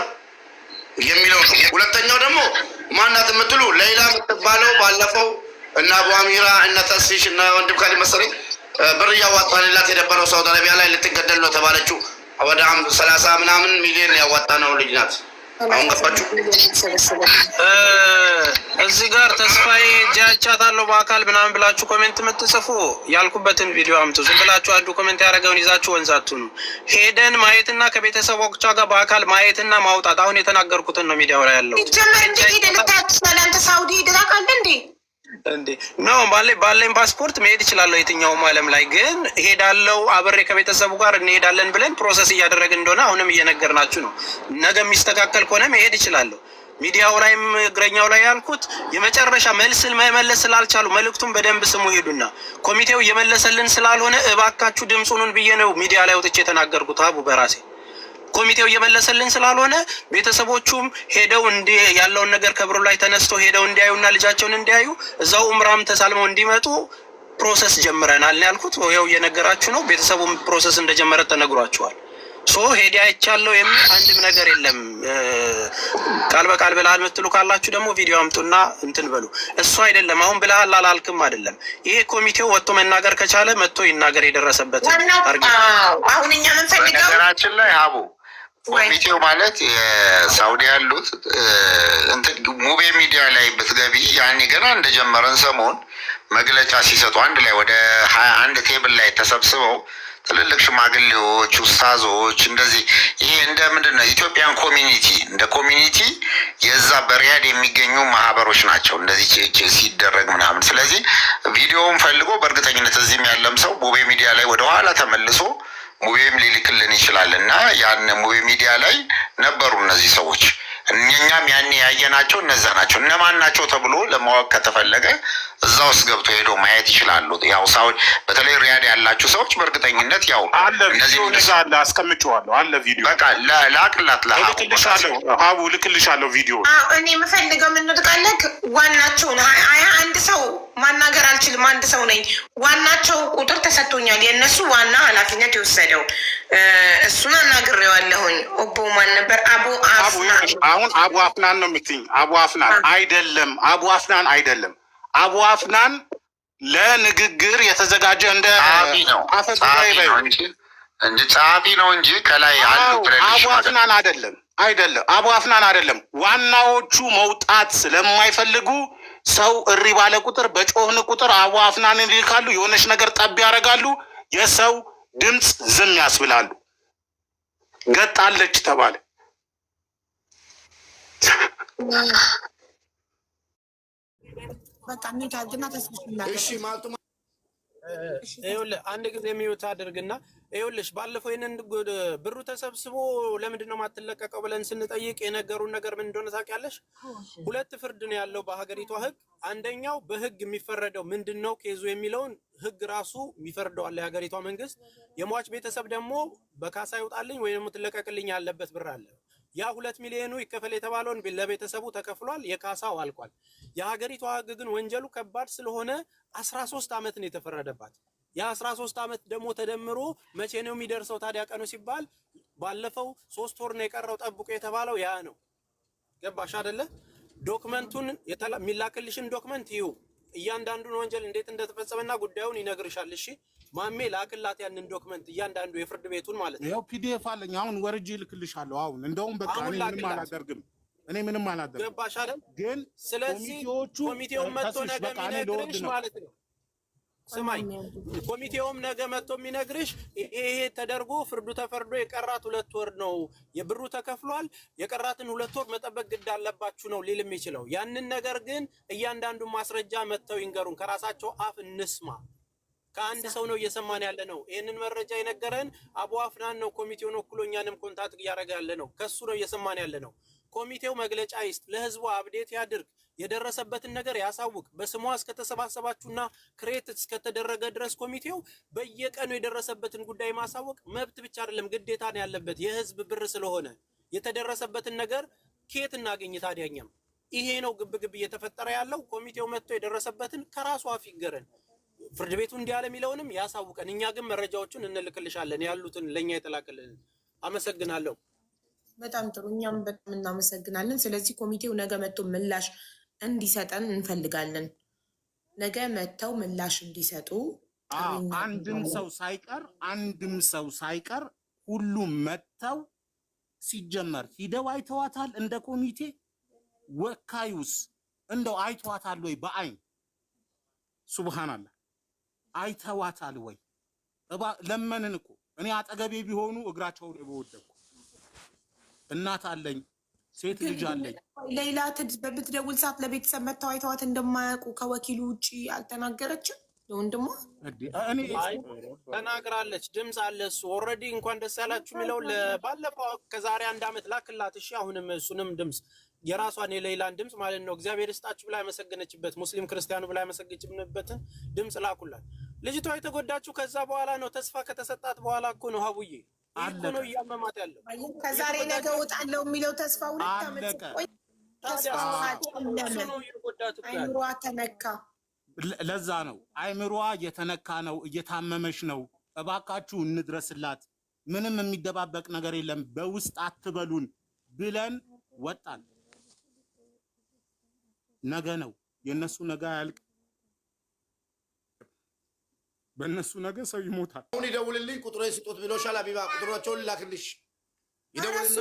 የሚለው ነው። ሁለተኛው ደግሞ ማናት የምትሉ ሌላ የምትባለው ባለፈው እና አቡ አሚራ እና ተስፊሽ እና ወንድም ካሊ መሰለኝ ብር እያዋጣንላት የነበረው ሳውዲ አረቢያ ላይ ልትገደል ነው ተባለችው። ወደ 30 ምናምን ሚሊዮን ያዋጣ ነው ልጅ ናት። አሁን ገባችሁ? እዚህ ጋር ተስፋዬ ጃቻታለሁ በአካል ምናምን ብላችሁ ኮሜንት የምትጽፉ ያልኩበትን ቪዲዮ አምጡ። ዝም ብላችሁ አንዱ ኮሜንት ያደረገውን ይዛችሁ ወንዛቱ ነው ሄደን ማየትና ከቤተሰቦቿ ጋር በአካል ማየትና ማውጣት። አሁን የተናገርኩትን ነው ሚዲያው ላይ ያለው። ይጀመር እንዴ ሄደን ታክሳላንተ ሳውዲ ሄደራካለ እንዴ እንዴ ነው ባለኝ ፓስፖርት መሄድ እችላለሁ የትኛውም ዓለም ላይ ግን ሄዳለው አብሬ ከቤተሰቡ ጋር እንሄዳለን ብለን ፕሮሰስ እያደረግን እንደሆነ አሁንም እየነገርናችሁ ነው። ነገ የሚስተካከል ከሆነ መሄድ እችላለሁ። ሚዲያው ላይም እግረኛው ላይ ያልኩት የመጨረሻ መልስን መመለስ ስላልቻሉ መልእክቱን በደንብ ስሙ ሄዱና ኮሚቴው እየመለሰልን ስላልሆነ እባካችሁ ድምፁን ብዬ ነው ሚዲያ ላይ ወጥቼ የተናገርኩት። አቡ በራሴ ኮሚቴው እየመለሰልን ስላልሆነ ቤተሰቦቹም ሄደው ያለውን ነገር ከብሩ ላይ ተነስቶ ሄደው እንዲያዩና ልጃቸውን እንዲያዩ እዛው ኡምራም ተሳልመው እንዲመጡ ፕሮሰስ ጀምረናል ያልኩት ይኸው እየነገራችሁ ነው። ቤተሰቡም ፕሮሰስ እንደጀመረ ተነግሯችኋል። ሶ ሄዲ አይቻለሁ የሚል አንድም ነገር የለም። ቃል በቃል ብለሃል የምትሉ ካላችሁ ደግሞ ቪዲዮ አምጡና እንትን በሉ። እሱ አይደለም አሁን ብለሃል አላልክም አይደለም። ይሄ ኮሚቴው ወጥቶ መናገር ከቻለ መጥቶ ይናገር የደረሰበት አሁን እኛ ምን ፈልገው ነገራችን ላይ ሀቡ ኮሚቴው ማለት የሳውዲ ያሉት ሙቤ ሚዲያ ላይ ብትገቢ ያኔ ገና እንደጀመረን ሰሞን መግለጫ ሲሰጡ አንድ ላይ ወደ 21 ቴብል ላይ ተሰብስበው ትልልቅ ሽማግሌዎች፣ ኡስታዞች እንደዚህ ይሄ እንደ ምንድን ነው ኢትዮጵያን ኮሚኒቲ እንደ ኮሚኒቲ የዛ በሪያድ የሚገኙ ማህበሮች ናቸው እንደዚህ ሲደረግ ምናምን። ስለዚህ ቪዲዮውን ፈልጎ በእርግጠኝነት እዚህም ያለም ሰው ሙቤ ሚዲያ ላይ ወደኋላ ተመልሶ ሙቤም ሊልክልን ይችላል እና ያን ሙቤ ሚዲያ ላይ ነበሩ እነዚህ ሰዎች። እኛም ያኔ ያየናቸው እነዛ ናቸው። እነማን ናቸው ተብሎ ለማወቅ ከተፈለገ እዛ ውስጥ ገብቶ ሄዶ ማየት ይችላሉ። ያው ሳውዲ በተለይ ሪያድ ያላችሁ ሰዎች በእርግጠኝነት ያው እነዚህ አለ አስቀምጬዋለሁ አለ ቪዲዮ በቃ ላቅላት ለሀቡ ልክልሻለሁ ቪዲዮ። እኔ የምፈልገው ምን ልቃለክ ዋናቸው ነው። 21 ሰው ማናገር አልችልም። አንድ ሰው ነኝ። ዋናቸው ቁጥር ተሰጥቶኛል። የእነሱ ዋና ኃላፊነት የወሰደው እሱን አናግሬዋለሁኝ። ኦቦ ማን ነበር? አቡ አቡ አፍናን ነው የምትይኝ? አቡ አፍናን አይደለም። አቡ አፍናን አይደለም። አቡ አፍናን ለንግግር የተዘጋጀ እንደ አፈጉባኤ እንጂ ጸሐፊ ነው እንጂ ከላይ አቡ አፍናን አይደለም። አቡ አፍናን አይደለም። ዋናዎቹ መውጣት ስለማይፈልጉ ሰው እሪ ባለ ቁጥር በጮህን ቁጥር አቡ አፍናንን ይልካሉ። የሆነች ነገር ጠብ ያደርጋሉ። የሰው ድምፅ ዝም ያስብላሉ። ገጣለች ተባለ። በቃ ምን ታድና ተስብሽና እሺ ማልቱ ይኸውልህ አንድ ጊዜ የሚውት አድርግና ይኸውልሽ ባለፈው ይሄንን ብሩ ተሰብስቦ ለምንድን ነው የማትለቀቀው ብለን ስንጠይቅ የነገሩን ነገር ምን እንደሆነ ታውቂያለሽ? ሁለት ፍርድ ነው ያለው በሀገሪቷ ሕግ። አንደኛው በሕግ የሚፈረደው ምንድን ነው ኬዙ የሚለውን ሕግ ራሱ የሚፈርደው አለ የሀገሪቷ መንግስት። የሟች ቤተሰብ ደግሞ በካሳ ይውጣልኝ ወይም ትለቀቅልኝ ያለበት ብር አለ። ያ 2 ሚሊዮኑ ይከፈል የተባለውን ለቤተሰቡ ተከፍሏል። የካሳው አልቋል። የሀገሪቷ ሕግ ግን ወንጀሉ ከባድ ስለሆነ 13 ዓመት ነው የተፈረደባት። ያ13 ዓመት ደግሞ ተደምሮ መቼ ነው የሚደርሰው ታዲያ ቀኑ ሲባል ባለፈው 3 ወር ነው የቀረው ጠብቆ የተባለው ያ ነው። ገባሽ አይደለ? ዶክመንቱን የሚላክልሽን ዶክመንት ይዩ እያንዳንዱን ወንጀል እንዴት እንደተፈጸመና ጉዳዩን ይነግርሻል። እሺ ማሜ ላክላት ያንን ዶክመንት እያንዳንዱ የፍርድ ቤቱን ማለት ነው። ያው ፒዲኤፍ አለኝ አሁን ወርጄ ልክልሻለሁ። አሁን እንደውም በቃ እኔ ምንም አላደርግም። ገባሽ አይደል? ግን ስለዚህ ኮሚቴውን መጥቶ ነገ የሚነግርሽ ማለት ነው። ስማኝ ኮሚቴውም ነገ መጥቶ የሚነግርሽ ይሄ ተደርጎ ፍርዱ ተፈርዶ የቀራት 2 ወር ነው የብሩ ተከፍሏል፣ የቀራትን 2 ወር መጠበቅ ግድ አለባችሁ ነው ሊል የሚችለው። ያንን ነገር ግን እያንዳንዱ ማስረጃ መጥተው ይንገሩን፣ ከራሳቸው አፍ እንስማ። ከአንድ ሰው ነው እየሰማን ያለ ነው። ይህንን መረጃ የነገረን አቡ አፍናን ነው። ኮሚቴውን ወክሎ እኛንም ኮንታክት እያደረገ ያለ ነው። ከሱ ነው እየሰማን ያለ ነው። ኮሚቴው መግለጫ ይስጥ፣ ለህዝቡ አብዴት ያድርግ፣ የደረሰበትን ነገር ያሳውቅ። በስሟ እስከተሰባሰባችሁና ክሬት እስከተደረገ ድረስ ኮሚቴው በየቀኑ የደረሰበትን ጉዳይ ማሳወቅ መብት ብቻ አይደለም ግዴታ ነው ያለበት። የህዝብ ብር ስለሆነ የተደረሰበትን ነገር ከየት እናገኝ ታዲያኛም? ይሄ ነው ግብግብ እየተፈጠረ ያለው። ኮሚቴው መጥቶ የደረሰበትን ከራሱ አፍ ይገረን፣ ፍርድ ቤቱ እንዲህ ያለ የሚለውንም ያሳውቀን። እኛ ግን መረጃዎቹን እንልክልሻለን ያሉትን ለኛ የተላከልን። አመሰግናለሁ። በጣም ጥሩ። እኛም በጣም እናመሰግናለን። ስለዚህ ኮሚቴው ነገ መጥቶ ምላሽ እንዲሰጠን እንፈልጋለን። ነገ መጥተው ምላሽ እንዲሰጡ አንድም ሰው ሳይቀር ሁሉም መጥተው ሲጀመር ሂደው አይተዋታል። እንደ ኮሚቴ ወካዩስ እንደው አይተዋታል ወይ በአይን? ሱብሃንአላህ አይተዋታል ወይ? ለመንን እኮ እኔ አጠገቤ ቢሆኑ እግራቸው ላይ በወደኩ። እናት አለኝ፣ ሴት ልጅ አለኝ። ሌላ በምትደውል ሰዓት ለቤተሰብ መጥተው አይተዋት እንደማያውቁ ከወኪሉ ውጭ አልተናገረችም። ለወንድሟ እኔ ተናግራለች። ድምፅ አለ እሱ ኦልሬዲ እንኳን ደስ ያላችሁ የሚለው ባለፈው ከዛሬ 1 ዓመት ላክላት። እሺ አሁንም እሱንም ድምፅ የራሷን የሌላን ድምፅ ማለት ነው እግዚአብሔር ይስጣችሁ ብላ ያመሰገነችበት ሙስሊም ክርስቲያኑ ብላ ያመሰገነችበትን ድምፅ ላኩላት። ልጅቷ የተጎዳችሁ ከዛ በኋላ ነው። ተስፋ ከተሰጣት በኋላ እኮ ነው። ሀቡዬ እኮ ነው እያመማት ያለው። ከዛሬ ነገ እወጣለሁ የሚለው ተስፋ 2 ዓመት ቆይ አይምሯ ተነካ። ለዛ ነው አይምሯ የተነካ ነው፣ እየታመመች ነው። እባካችሁ እንድረስላት። ምንም የሚደባበቅ ነገር የለም። በውስጥ አትበሉን ብለን ወጣን። ነገ ነው የነሱ ነገ ያልቅ። በእነሱ ነገ ሰው ይሞታል። አሁን ይደውልልኝ ቁጥሩን ስጡት ብሎሻል። አቢባ ቁጥራቸውን ላክልሽ። ይደውልና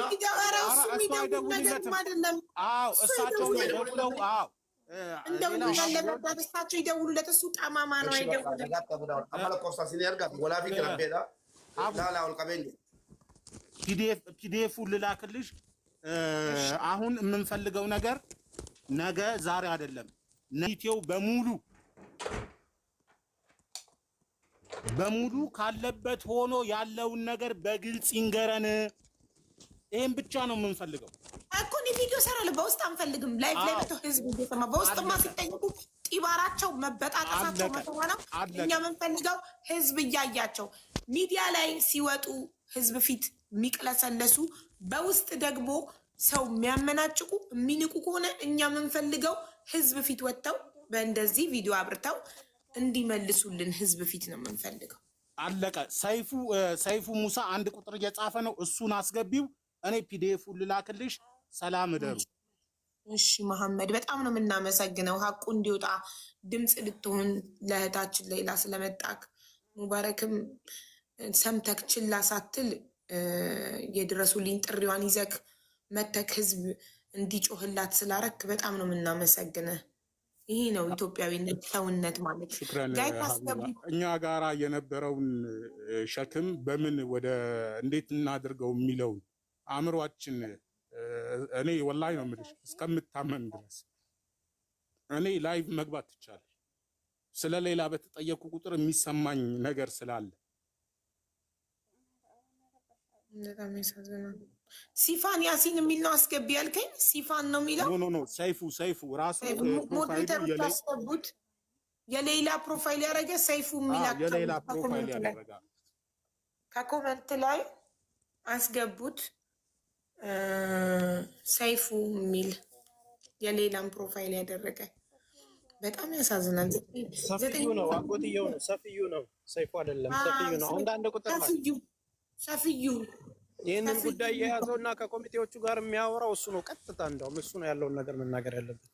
እሳቸው ደውለው እንደውልለበሳቸው ይደውሉለት። እሱ ጠማማ ነው ፒዲኤፍ ልላክልሽ። አሁን የምንፈልገው ነገር ነገ ዛሬ አይደለም። ነይቴው በሙሉ ካለበት ሆኖ ያለውን ነገር በግልጽ ይንገረን። ይሄን ብቻ ነው የምንፈልገው እኮ። እኔ ቪዲዮ ሰራለሁ፣ በውስጥ አንፈልግም። ላይቭ ላይ መጥተው ህዝብ እየሰማ በውስጥማ ሲጠይቁ ጢባራቸው መበጣጠሳቸው መተማ ነው። እኛ የምንፈልገው ህዝብ እያያቸው ሚዲያ ላይ ሲወጡ ህዝብ ፊት የሚቅለሰለሱ በውስጥ ደግሞ ሰው የሚያመናጭቁ የሚንቁ ከሆነ እኛ የምንፈልገው ህዝብ ፊት ወጥተው በእንደዚህ ቪዲዮ አብርተው እንዲመልሱልን ህዝብ ፊት ነው የምንፈልገው። አለቀ። ሰይፉ ሙሳ 1 ቁጥር እየጻፈ ነው፣ እሱን አስገቢው። እኔ ፒዲኤፉን ልላክልሽ። ሰላም እደሩ። እሺ መሐመድ፣ በጣም ነው የምናመሰግነው። ሀቁ እንዲወጣ ድምፅ ልትሆን ለእህታችን ሌላ ስለመጣክ ሙባረክም ሰምተክ ችላ ሳትል የድረሱልኝ ጥሪዋን ይዘክ መተክ ህዝብ እንዲጮህላት ስላረክ በጣም ነው የምናመሰግነህ። ይሄ ነው ኢትዮጵያዊነት፣ ሰውነት ማለት። እኛ ጋራ የነበረውን ሸክም በምን ወደ እንዴት እናድርገው የሚለውን አእምሯችን እኔ ወላሂ ነው የምልሽ እስከምታመም ድረስ እኔ ላይቭ መግባት ትቻለሽ። ስለ ሌላ በተጠየቁ ቁጥር የሚሰማኝ ነገር ስላለ በጣም ያሳዝናል። ሲፋን ያሲን የሚል ነው አስገቢ ያልከኝ? ሲፋን ነው የሚለው? ኖ ሰይፉ ራሱ ሞዴሬተሮች ያስገቡት የሌላ ፕሮፋይል ያደረገ ሰይፉ የሚላቸው የሌላ ፕሮፋይል ያደረገ ከኮመንት ላይ አስገቡት። ሰይፉ የሚል የሌላም ፕሮፋይል ያደረገ በጣም ያሳዝናል። ሰፊዩ ነው አጎትየው ነው። ሰፊዩ ነው ሰይፉ አይደለም። ሰፊዩ ነው። አንዳንድ ቁጥር ሰፊዩ ይህንን ጉዳይ የያዘው እና ከኮሚቴዎቹ ጋር የሚያወራው እሱ ነው። ቀጥታ እንደውም እሱ ነው ያለውን ነገር መናገር ያለበት።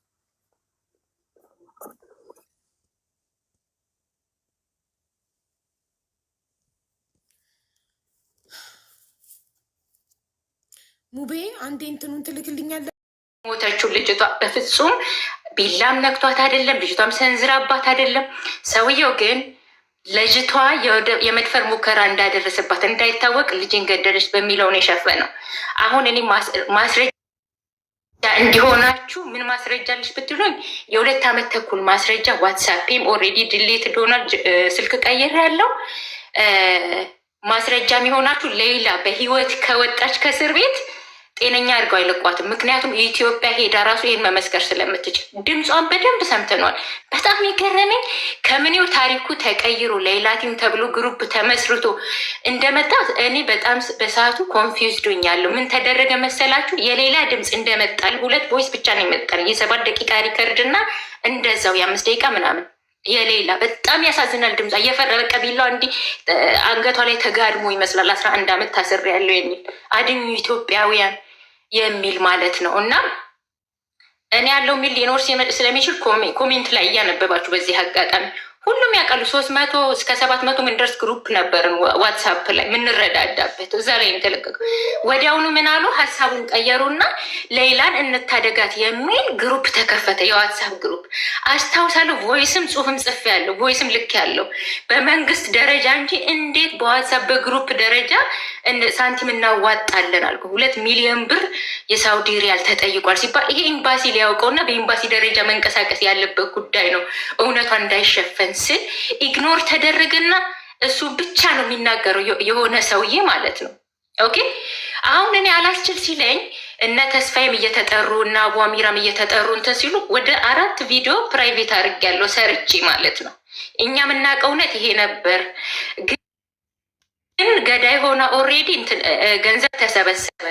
ሙቤ አንዴ እንትኑን ትልክልኛለህ። ሞተችው ልጅቷ በፍጹም ቢላም ነክቷት አይደለም፣ ልጅቷም ሰንዝራባት አይደለም። ሰውየው ግን ልጅቷ የመድፈር ሙከራ እንዳደረሰባት እንዳይታወቅ ልጅን ገደለች በሚለው ነው የሸፈነው። አሁን እኔ ማስረጃ እንዲሆናችሁ ምን ማስረጃ አለሽ ብትሉኝ የ2 ዓመት ተኩል ማስረጃ ዋትሳፕም ኦልሬዲ ድሌት ዶናል ስልክ ቀይር ያለው ማስረጃ የሚሆናችሁ ሌላ በህይወት ከወጣች ከእስር ቤት ጤነኛ አድርገው አይለቋትም። ምክንያቱም የኢትዮጵያ ሄዳ ራሱ ይህን መመስከር ስለምትችል ድምጿን በደንብ ሰምተነዋል። በጣም የገረመኝ ከምኔው ታሪኩ ተቀይሮ ሌላቲም ተብሎ ግሩፕ ተመስርቶ እንደመጣ እኔ በጣም በሰዓቱ ኮንፊውዝድ ሆኛለሁ። ምን ተደረገ መሰላችሁ? የሌላ ድምፅ እንደመጣል 2 ቮይስ ብቻ ነው የመጣል የ7 ደቂቃ ሪከርድ እና እንደዛው የ5 ደቂቃ ምናምን የሌላ በጣም ያሳዝናል። ድምጿ እየፈረቀ ቢላው እንዲህ አንገቷ ላይ ተጋድሞ ይመስላል 11 ዓመት ታስሬያለሁ የሚል አድኙ ኢትዮጵያውያን የሚል ማለት ነው። እና እኔ ያለው ሚል ሊኖር ስለሚችል ኮሜንት ላይ እያነበባችሁ በዚህ አጋጣሚ ሁሉም ያውቃሉ። 300 እስከ 700 ምንደርስ ግሩፕ ነበርን ዋትሳፕ ላይ ምንረዳዳበት። እዛ ላይ የተለቀቀ ወዲያውኑ ምን አሉ ሀሳቡን ቀየሩና ሌላን እንታደጋት የሚል ግሩፕ ተከፈተ። የዋትሳፕ ግሩፕ አስታውሳለሁ። ቮይስም ጽሁፍም ጽፍ ያለው ቮይስም ልክ ያለው በመንግስት ደረጃ እንጂ እንዴት በዋትሳፕ በግሩፕ ደረጃ ሳንቲም እናዋጣለን አልኩ። 2 ሚሊዮን ብር የሳውዲ ሪያል ተጠይቋል ሲባል ይሄ ኤምባሲ ሊያውቀውና በኤምባሲ ደረጃ መንቀሳቀስ ያለበት ጉዳይ ነው። እውነቷ እንዳይሸፈን ስል ኢግኖር ተደረገና እሱ ብቻ ነው የሚናገረው የሆነ ሰውዬ ማለት ነው። ኦኬ አሁን እኔ አላስችል ሲለኝ እነ ተስፋዬም እየተጠሩ እና አቧሚራም እየተጠሩ እንትን ሲሉ ወደ 4 ቪዲዮ ፕራይቬት አድርጌያለሁ ሰርቼ ማለት ነው። እኛ የምናውቀው እውነት ይሄ ነበር። ግን ገዳይ ሆና ኦልሬዲ ገንዘብ ተሰበሰበ።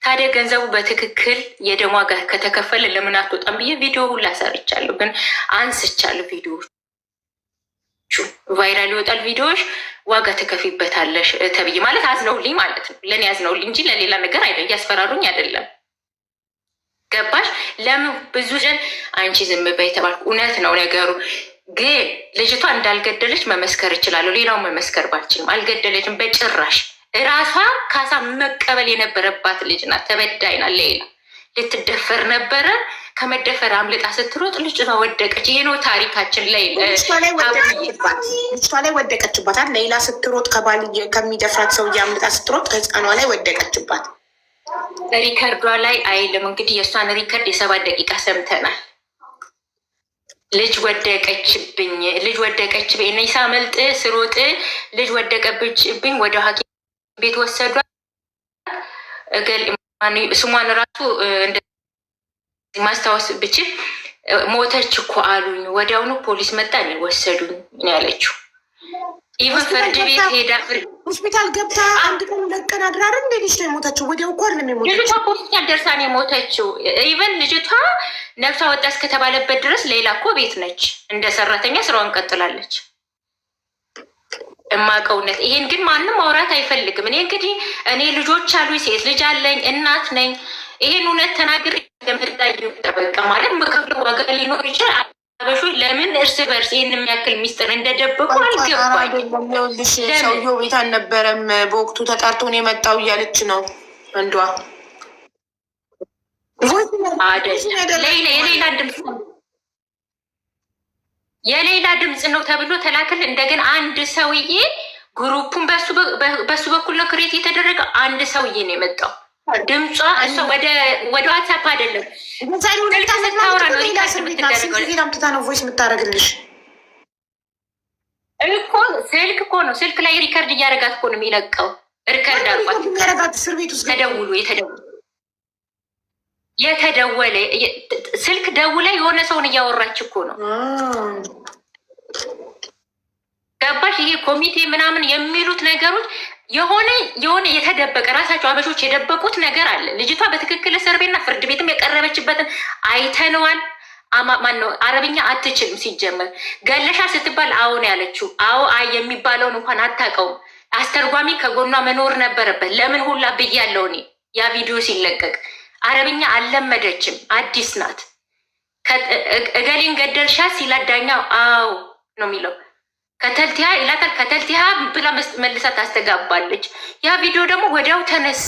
ታዲያ ገንዘቡ በትክክል የደም ዋጋ ከተከፈለ ለምን አትወጣም ብዬ ቪዲዮ ሁላ ሰርቻለሁ። ግን አንስቻለሁ። ቪዲዮ ቫይራል ይወጣል። ቪዲዮዎች ዋጋ ትከፊበታለሽ ተብዬ ማለት አዝነውልኝ ማለት ነው። ለእኔ አዝነውልኝ እንጂ ለሌላ ነገር አይደለም። እያስፈራሩኝ አይደለም። ገባሽ? ለምን ብዙ ጀን አንቺ ዝም በይ ተባልኩ። እውነት ነው ነገሩ። ግን ልጅቷ እንዳልገደለች መመስከር እችላለሁ። ሌላውን መመስከር ባልችልም አልገደለችም በጭራሽ። እራሷ ካሳ መቀበል የነበረባት ልጅ ናት። ተበዳይ ናት። ሌላ ልትደፈር ነበረ። ከመደፈር አምልጣ ስትሮጥ ልጅቷ ወደቀች። ይሄ ነው ታሪካችን። ልጅቷ ላይ ወደቀችባታል። ሌላ ስትሮጥ ከሚደፍራት ሰውዬ አምልጣ ስትሮጥ ከህፃኗ ላይ ወደቀችባት። ሪከርዷ ላይ አይልም እንግዲህ የእሷን ሪከርድ የ7 ደቂቃ ሰምተናል። ልጅ ወደቀችብኝ፣ ልጅ ወደቀችብኝ፣ እኔ ሳመልጥ ስሮጥ ልጅ ወደቀችብኝ፣ ወደ ሐኪም ቤት ወሰዷ። ስሟን ራሱ ማስታወስ ብችል ሞተች እኮ አሉኝ። ወዲያውኑ ፖሊስ መጣ፣ እኔ ወሰዱኝ ያለችው። ኢቨን ፍርድ ቤት ሄዳ ሆስፒታል ገብታ 1 ቀን 2 ቀን አድራር እንደ ልጅ ነው የሞተችው። ወዲያው እኮ አይደለም የሞተችው፣ ልጅቷ ሆስፒታል ደርሳ ነው የሞተችው። ኢቨን ልጅቷ ነፍሷ ወጣ እስከተባለበት ድረስ ሌላ እኮ ቤት ነች፣ እንደ ሰራተኛ ስራዋን ቀጥላለች። እማቀውነት ይሄን ግን ማንም ማውራት አይፈልግም። እኔ እንግዲህ እኔ ልጆች አሉ፣ ሴት ልጅ አለኝ፣ እናት ነኝ። ይሄን እውነት ተናግሬ ለምታይ ተበቃ ማለት ምከፍለው ዋጋ ሊኖር ይችላል። አበሾ ለምን እርስ በርስ ይህን የሚያክል ሚስጥር እንደደበቁ አልገባኝ። ሰውየው ቤት አልነበረም በወቅቱ ተጣርቶ ነው የመጣው እያለች ነው አንዷ። የሌላ ድምፅ ነው ተብሎ ተላክል። እንደገና አንድ ሰውዬ ግሩፑን በሱ በኩል ነው ክሬት የተደረገ አንድ ሰውዬ ነው የመጣው። ድምጿ እሷ ወደ ዋትሳፕ አይደለም ስታወራ ነው ሪካርድ ነው ቮይስ የምታደርግልሽ እኮ ስልክ እኮ ነው። ስልክ ላይ ሪከርድ እያደረጋት እኮ ነው የሚለቀው። ሪከርድ አልኳት። እስር ቤት ውስጥ የተደወለ ስልክ ደውላ የሆነ ሰውን እያወራች እኮ ነው። ገባሽ? ይሄ ኮሚቴ ምናምን የሚሉት ነገሮች የሆነ የተደበቀ ራሳቸው አበሾች የደበቁት ነገር አለ። ልጅቷ በትክክል እስር ቤትና ፍርድ ቤትም የቀረበችበትን አይተነዋል። ማነው አረብኛ አትችልም ሲጀመር። ገለሻ ስትባል አዎን ያለችው አዎ አይ የሚባለውን እንኳን አታውቀውም። አስተርጓሚ ከጎኗ መኖር ነበረበት። ለምን ሁላ ብያለሁ እኔ ያ ቪዲዮ ሲለቀቅ። አረብኛ አልለመደችም፣ አዲስ ናት። እገሌን ገደልሻ ሲላት ዳኛው አዎ ነው የሚለው። ከተልቲያ ይላታል። ከተልቲያ ብላ መልሳ ታስተጋባለች። ያ ቪዲዮ ደግሞ ወዲያው ተነሳ።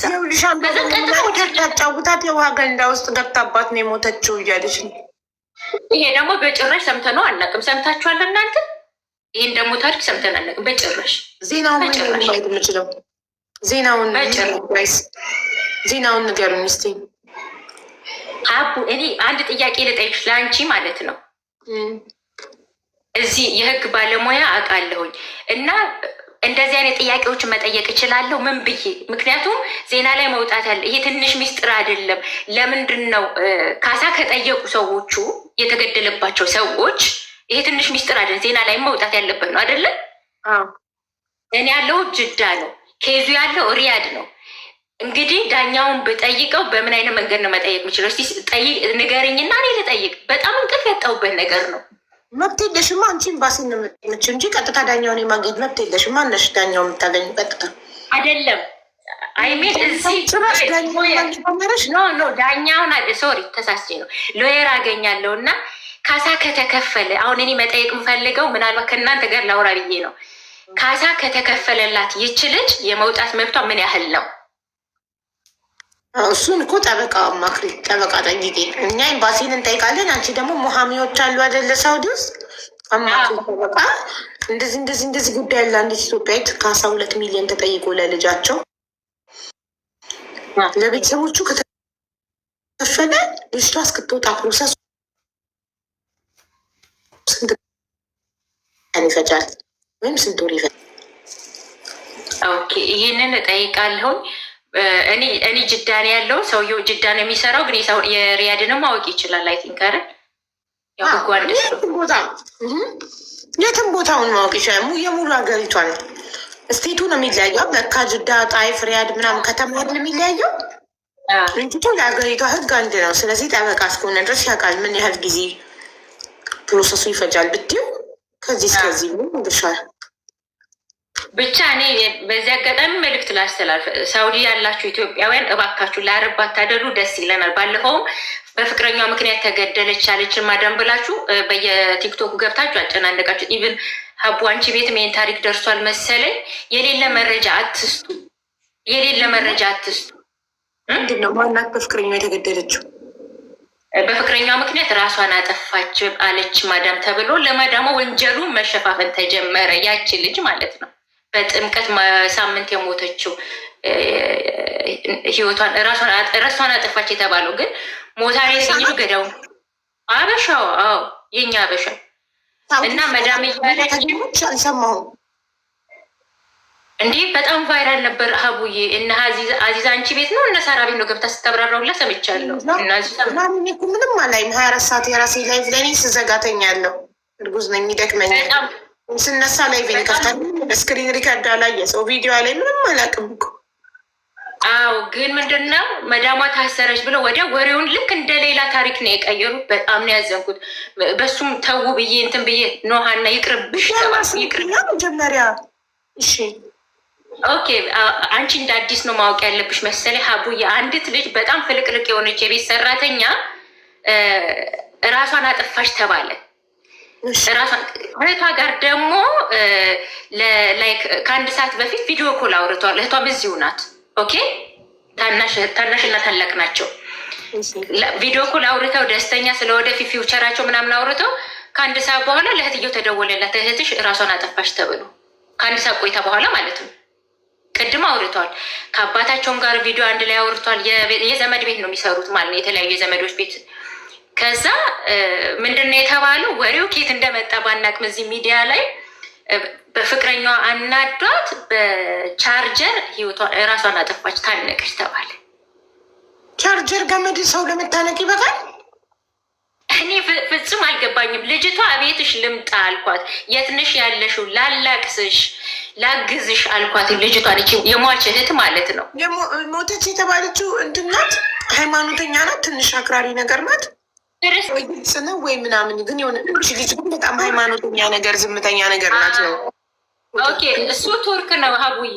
ጫውታት የውሃ ገንዳ ውስጥ ገብታባት ነው የሞተችው እያለች ነው። ይሄ ደግሞ በጭራሽ ሰምተነው አናውቅም። ሰምታችኋል እናንተ? ይህን ደግሞ ታሪክ ሰምተን አናውቅም በጭራሽ። ዜናውን ማየት የምችለው ዜናውን ንገሩኝ እስኪ። አቡ እኔ አንድ ጥያቄ ልጠይቅሽ ለአንቺ ማለት ነው። እዚህ የህግ ባለሙያ አውቃለሁኝ እና እንደዚህ አይነት ጥያቄዎችን መጠየቅ እችላለሁ። ምን ብዬ? ምክንያቱም ዜና ላይ መውጣት ያለ ይሄ ትንሽ ሚስጥር አይደለም። ለምንድን ነው ካሳ ከጠየቁ ሰዎቹ የተገደለባቸው ሰዎች ይሄ ትንሽ ሚስጥር አይደለም፣ ዜና ላይ መውጣት ያለበት ነው አይደለም? እኔ ያለው ጅዳ ነው፣ ኬዙ ያለው ሪያድ ነው። እንግዲህ ዳኛውን ብጠይቀው በምን አይነት መንገድ ነው መጠየቅ የምችለው? እስኪ ንገረኝና እኔ ልጠይቅ። በጣም እንቅልፍ ያጣሁበት ነገር ነው። መብት የለሽማ አንቺ ኤምባሲን ነው የምትመች እንጂ ቀጥታ ዳኛውን የማግኘት መብት የለሽማ። አነሽ ዳኛው የምታገኙ ቀጥታ አይደለም። አይሜን እዚህ ዳኛውን ሶሪ ተሳስቼ ነው ሎየር አገኛለሁ እና ካሳ ከተከፈለ አሁን እኔ መጠየቅ የምፈልገው ምናልባት ከእናንተ ጋር ላውራ ብዬ ነው። ካሳ ከተከፈለላት ይች ልጅ የመውጣት መብቷ ምን ያህል ነው? እሱን እኮ ጠበቃ አማክሪ፣ ጠበቃ ጠይቄ። እኛ ኤምባሲን እንጠይቃለን። አንቺ ደግሞ ሙሐሚዎች አሉ አይደለ ሳውዲ ውስጥ አማክሪ ጠበቃ። እንደዚህ ጉዳይ ያለ አንዲት ኢትዮጵያዊት ካሳ 2 ሚሊዮን ተጠይቆ ለልጃቸው ለቤተሰቦቹ ከተከፈለ ልጅቷ እስክትወጣ ፕሮሰሱ ስንት ቀን ይፈጃል? ወይም ስንት ወር ይፈጃል? ኦኬ ይህንን እጠይቃለሁኝ። እኔ ጅዳን ያለው ሰውየው ጅዳን የሚሰራው ግን የሪያድንም ማወቅ ይችላል። አይ ቲንክ አይደል? የትም ቦታውን ማወቅ ይችላል። የሙሉ ሀገሪቷ ነው። ስቴቱ ነው የሚለያየው። መካ፣ ጅዳ፣ ጣይፍ፣ ሪያድ ምናምን ከተማ ነው የሚለያየው እንጂ ለሀገሪቷ ህግ አንድ ነው። ስለዚህ ጠበቃ እስከሆነ ድረስ ያውቃል ምን ያህል ጊዜ ፕሮሰሱ ይፈጃል ብትይው ከዚህ እስከዚህ ይሻል። ብቻ እኔ በዚህ አጋጣሚ መልዕክት ላስተላልፍ። ሳውዲ ያላችሁ ኢትዮጵያውያን እባካችሁ ለአረብ ባታደሉ ደስ ይለናል። ባለፈውም በፍቅረኛው ምክንያት ተገደለች ያለችን ማዳም ብላችሁ በየቲክቶኩ ገብታችሁ አጨናነቃችሁ። ኢቭን ሀቡ አንቺ ቤትም ይሄን ታሪክ ደርሷል መሰለኝ። የሌለ መረጃ አትስጡ፣ የሌለ መረጃ አትስጡ። ምንድን ነው ማናት በፍቅረኛው የተገደለችው? በፍቅረኛው ምክንያት ራሷን አጠፋች አለች ማዳም ተብሎ ለማዳማ ወንጀሉ መሸፋፈን ተጀመረ። ያቺ ልጅ ማለት ነው በጥምቀት ሳምንት የሞተችው ህይወቷን ራሷን አጠፋች የተባለው ግን ሞታ የተገኘ ገዳው አበሻው። አዎ የኛ አበሻ እና መዳም እያለች አልሰማሁም። እንዲህ በጣም ቫይራል ነበር ሀቡዬ። እና አዚዛ አንቺ ቤት ነው እነ ሳራ ቤት ነው ገብታ ስታብራራውላ ሰምቻለሁ። እና ምንም አላይም። 24 ሰዓት የራሴ ላይፍ ለእኔ ስዘጋተኛ ያለው እርጉዝ ነኝ ይደክመኛል። ስነሳ ላይቭ ይከፍታል። ስክሪን ሪከርድ ላይ የሰው ቪዲዮ ላይ ምንም አላውቅም እኮ። አዎ ግን ምንድነው መዳሟ ታሰረች ብለው ወዲያ ወሬውን ልክ እንደ ሌላ ታሪክ ነው የቀየሩ። በጣም ነው ያዘንኩት። በሱም ተው ብዬ እንትን ብዬ ኖሃና ይቅርብሽ ይቅርብ መጀመሪያ። እሺ ኦኬ አንቺ እንደ አዲስ ነው ማወቅ ያለብሽ መሰለኝ ሀቡዬ። አንዲት ልጅ በጣም ፍልቅልቅ የሆነች የቤት ሰራተኛ ራሷን አጠፋች ተባለ። እህቷ ጋር ደግሞ ላይክ ከአንድ ሰዓት በፊት ቪዲዮ ኮል አውርተዋል። እህቷም እዚሁ ናት። ኦኬ ታናሽና ታላቅ ናቸው። ቪዲዮ ኮል አውርተው ደስተኛ ስለ ወደፊት ፊውቸራቸው ምናምን አውርተው ከአንድ ሰዓት በኋላ ለእህትየው ተደወለላት። እህትሽ ራሷን አጠፋች ተብሎ ከአንድ ሰዓት ቆይታ በኋላ ማለት ነው። ቅድም አውርተዋል። ከአባታቸውም ጋር ቪዲዮ አንድ ላይ አውርተዋል። የዘመድ ቤት ነው የሚሰሩት ማለት ነው፣ የተለያዩ የዘመዶች ቤት። ከዛ ምንድነው የተባለው? ወሬው ኬት እንደመጣ ባናቅም እዚህ ሚዲያ ላይ በፍቅረኛዋ አናዷት በቻርጀር ራሷን አጠፋች ታነቀች ተባለ። ቻርጀር ገመድ ሰው ለመታነቅ ይበቃል? እኔ ፍጹም አልገባኝም። ልጅቷ ቤትሽ ልምጣ አልኳት። የትንሽ ያለሽው ላላቅስሽ ላግዝሽ አልኳት። ልጅቷ ነች የሟች እህት ማለት ነው። ሞተች የተባለችው እንትን ናት፣ ሃይማኖተኛ ናት፣ ትንሽ አክራሪ ነገር ናት። ወይ ግልጽ ነው ወይ ምናምን። ግን የሆነ ልጅ ግን በጣም ሃይማኖተኛ ነገር ዝምተኛ ነገር ናት ነው። ኦኬ እሱ ቱርክ ነው ሀቡዬ፣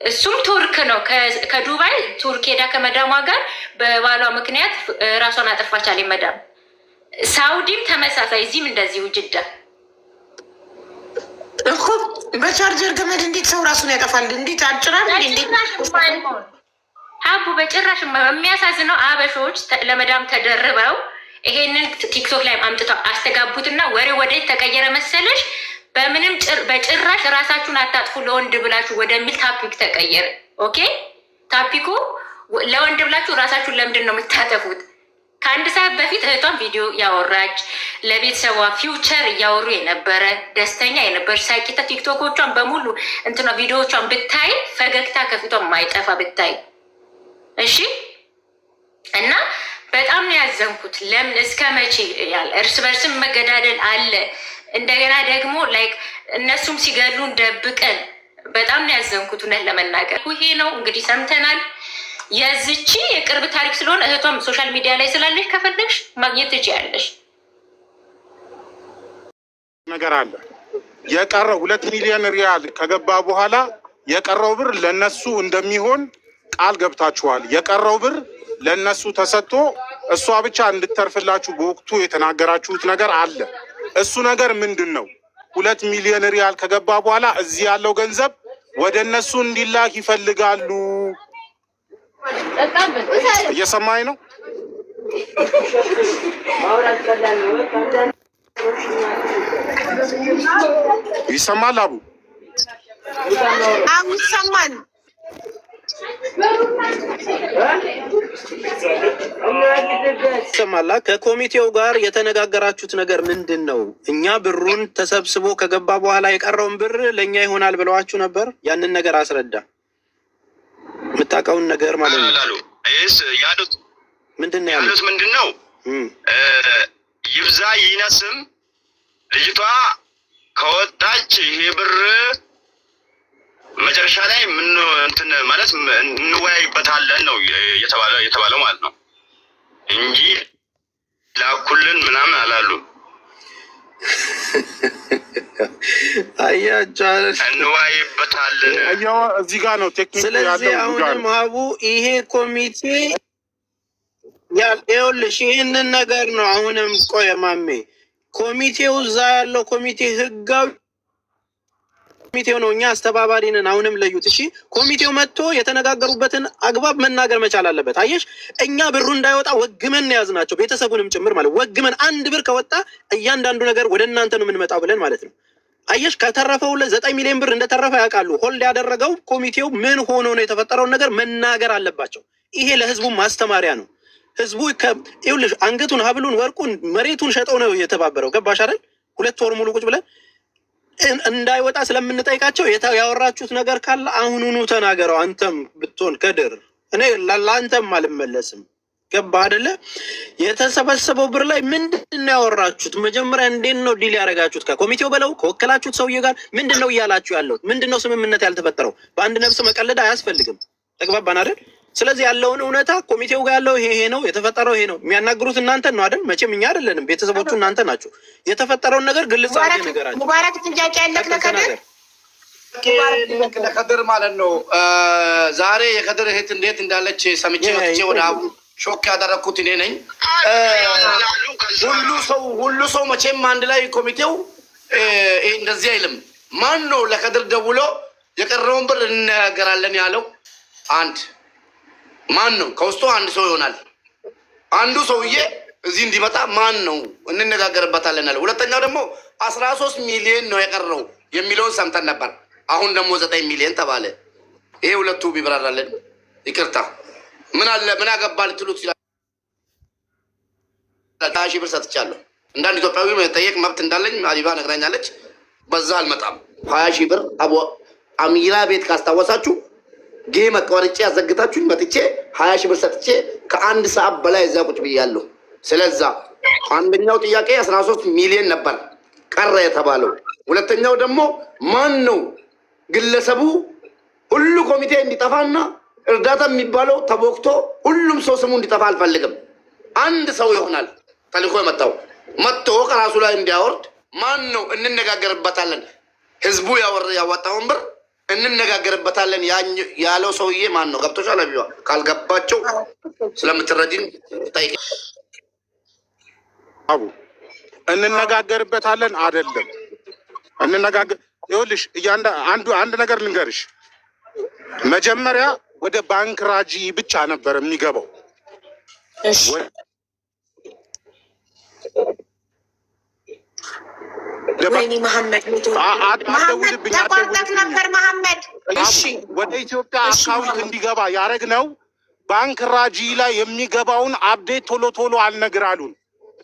እሱም ቱርክ ነው። ከዱባይ ቱርክ ሄዳ ከመዳሟ ጋር በባሏ ምክንያት ራሷን አጠፋች አለ መዳም። ሳውዲም ተመሳሳይ፣ እዚህም እንደዚሁ ጅዳ እኮ በቻርጀር ገመድ እንዴት ሰው ራሱን ያጠፋል? እንዴት አጭራል? ሀቡ በጭራሽ። የሚያሳዝነው አበሾች ለመዳም ተደርበው ይሄንን ቲክቶክ ላይ አምጥተው አስተጋቡትና ወሬ ወደት ተቀየረ መሰለሽ። በጭራሽ ራሳችሁን አታጥፉ ለወንድ ብላችሁ ወደሚል ታፒክ ተቀየረ። ኦኬ ታፒኩ ለወንድ ብላችሁ ራሳችሁን ለምንድን ነው የምታጠፉት? ከአንድ ሰዓት በፊት እህቷን ቪዲዮ ያወራች ለቤተሰቧ ፊውቸር እያወሩ የነበረ ደስተኛ የነበረች ሳቂታ ቲክቶኮቿን በሙሉ እንትና ቪዲዮዎቿን ብታይ ፈገግታ ከፊቷ ማይጠፋ ብታይ። እሺ እና በጣም ነው ያዘንኩት። ለምን እስከ መቼ ያለ እርስ በርስም መገዳደል አለ። እንደገና ደግሞ ላይክ እነሱም ሲገሉን ደብቀን በጣም ነው ያዘንኩት። እውነት ለመናገር ይሄ ነው እንግዲህ ሰምተናል። የዚቺ የቅርብ ታሪክ ስለሆነ እህቷም ሶሻል ሚዲያ ላይ ስላለሽ ከፈለግሽ ማግኘት ትችያለሽ። ነገር አለ የቀረው 2 ሚሊዮን ሪያል ከገባ በኋላ የቀረው ብር ለነሱ እንደሚሆን ቃል ገብታችኋል። የቀረው ብር ለነሱ ተሰጥቶ እሷ ብቻ እንድተርፍላችሁ በወቅቱ የተናገራችሁት ነገር አለ። እሱ ነገር ምንድን ነው? 2 ሚሊዮን ሪያል ከገባ በኋላ እዚህ ያለው ገንዘብ ወደ እነሱ እንዲላክ ይፈልጋሉ። እየሰማኝ ነው? ይሰማል? አቡ ይሰማል። ይሰማላ። ከኮሚቴው ጋር የተነጋገራችሁት ነገር ምንድን ነው? እኛ ብሩን ተሰብስቦ ከገባ በኋላ የቀረውን ብር ለእኛ ይሆናል ብለዋችሁ ነበር። ያንን ነገር አስረዳ፣ የምታውቀውን ነገር ማለት ነው። ያሉት ምንድን ነው ያሉት? ምንድን ነው ይብዛ ይነስም ልጅቷ ከወጣች ይሄ ብር መጨረሻ ላይ ምን እንትን ማለት እንወያይበታለን ነው የተባለው ማለት ነው እንጂ ላኩልን ምናምን አላሉ። አያቻለ እንወያይበታለን። አያው እዚህ ጋር ነው ቴክኒክ ያለው። ስለዚህ አሁንም ሀቡ ይሄ ኮሚቴ ይኸውልሽ ይህንን ነገር ነው። አሁንም ቆይ ማሜ ኮሚቴው እዛ ያለው ኮሚቴ ህጋዊ ኮሚቴው ነው። እኛ አስተባባሪ ነን። አሁንም ለዩት። እሺ ኮሚቴው መጥቶ የተነጋገሩበትን አግባብ መናገር መቻል አለበት። አየሽ እኛ ብሩ እንዳይወጣ ወግመን ያዝናቸው ቤተሰቡንም ጭምር ማለት ወግመን አንድ ብር ከወጣ እያንዳንዱ ነገር ወደ እናንተ ነው የምንመጣው ብለን ማለት ነው። አየሽ ከተረፈው 9 ሚሊዮን ብር እንደተረፈ ያውቃሉ። ሆልድ ያደረገው ኮሚቴው ምን ሆኖ ነው የተፈጠረውን ነገር መናገር አለባቸው። ይሄ ለህዝቡ ማስተማሪያ ነው። ህዝቡ ይኸውልሽ አንገቱን፣ ሀብሉን፣ ወርቁን፣ መሬቱን ሸጠው ነው የተባበረው። ገባሽ አይደል? 2 ወር ሙሉ ቁጭ ብለን እንዳይወጣ ስለምንጠይቃቸው ያወራችሁት ነገር ካለ አሁኑኑ ተናገረው። አንተም ብትሆን ከድር እኔ ለአንተም አልመለስም። ገባ አይደለ? የተሰበሰበው ብር ላይ ምንድን ነው ያወራችሁት? መጀመሪያ እንዴት ነው ዲል ያደረጋችሁት? ከኮሚቴው በለው ከወከላችሁት ሰውዬ ጋር ምንድን ነው እያላችሁ ያለው? ምንድን ነው ስምምነት ያልተፈጠረው? በአንድ ነፍስ መቀለድ አያስፈልግም። ተግባባን አይደል? ስለዚህ ያለውን እውነታ ኮሚቴው ጋር ያለው ይሄ ነው የተፈጠረው፣ ይሄ ነው የሚያናግሩት እናንተ ነው አይደል? መቼም እኛ አይደለንም፣ ቤተሰቦቹ እናንተ ናችሁ። የተፈጠረውን ነገር ግልጽ አድርገህ ንገራቸው። ሙባረክ ጥያቄ ያለክ ለከድር ማለት ነው። ዛሬ የከድር እህት እንዴት እንዳለች ሰምቼ መጥቼ ወደ አቡ ሾክ ያደረግኩት እኔ ነኝ። ሁሉ ሰው መቼም አንድ ላይ ኮሚቴው እንደዚህ አይልም። ማን ነው ለከድር ደውሎ የቀረውን ብር እንነጋገራለን ያለው? አንድ ማን ነው? ከውስጡ አንድ ሰው ይሆናል። አንዱ ሰውዬ እዚህ እንዲመጣ ማን ነው እንነጋገርበታለን አለ። ሁለተኛው ደግሞ 13 ሚሊዮን ነው የቀረው የሚለውን ሰምተን ነበር። አሁን ደግሞ 9 ሚሊዮን ተባለ። ይሄ ሁለቱ ቢብራራለን። ይቅርታ ምን አለ ምን አገባ ልትሉት ይችላል። 20 ሺህ ብር ሰጥቻለሁ። እንዳንድ ኢትዮጵያዊ መጠየቅ መብት እንዳለኝ አዲባ ነግራኛለች። በዛ አልመጣም። 20 ሺህ ብር አሚራ ቤት ካስታወሳችሁ ጌ መቋረጫ ያዘግታችሁኝ መጥቼ 20 ሺህ ብር ሰጥቼ ከ1 ሰዓት በላይ እዛ ቁጭ ብያለሁ። ስለዛ አንደኛው ጥያቄ 13 ሚሊዮን ነበር ቀረ የተባለው። ሁለተኛው ደግሞ ማን ነው ግለሰቡ ሁሉ ኮሚቴ እንዲጠፋና እርዳታ የሚባለው ተቦክቶ ሁሉም ሰው ስሙ እንዲጠፋ አልፈልግም። አንድ ሰው ይሆናል ተልኮ የመጣው መጥቶ ከራሱ ላይ እንዲያወርድ ማን ነው? እንነጋገርበታለን። ህዝቡ ያወጣውን ብር እንነጋገርበታለን ያለው ሰውዬ ማን ነው? ገብቶሻል? አቢባ ካልገባቸው ስለምትረጂን ጠይቅ። አቡ እንነጋገርበታለን አይደለም እንነጋገር። ይኸውልሽ አንድ ነገር ልንገርሽ። መጀመሪያ ወደ ባንክ ራጂ ብቻ ነበር የሚገባው። ወደ ኢትዮጵያ አካውንት እንዲገባ ያደረግነው ባንክ ራጂ ላይ የሚገባውን አፕዴት ቶሎ ቶሎ አልነግራሉን።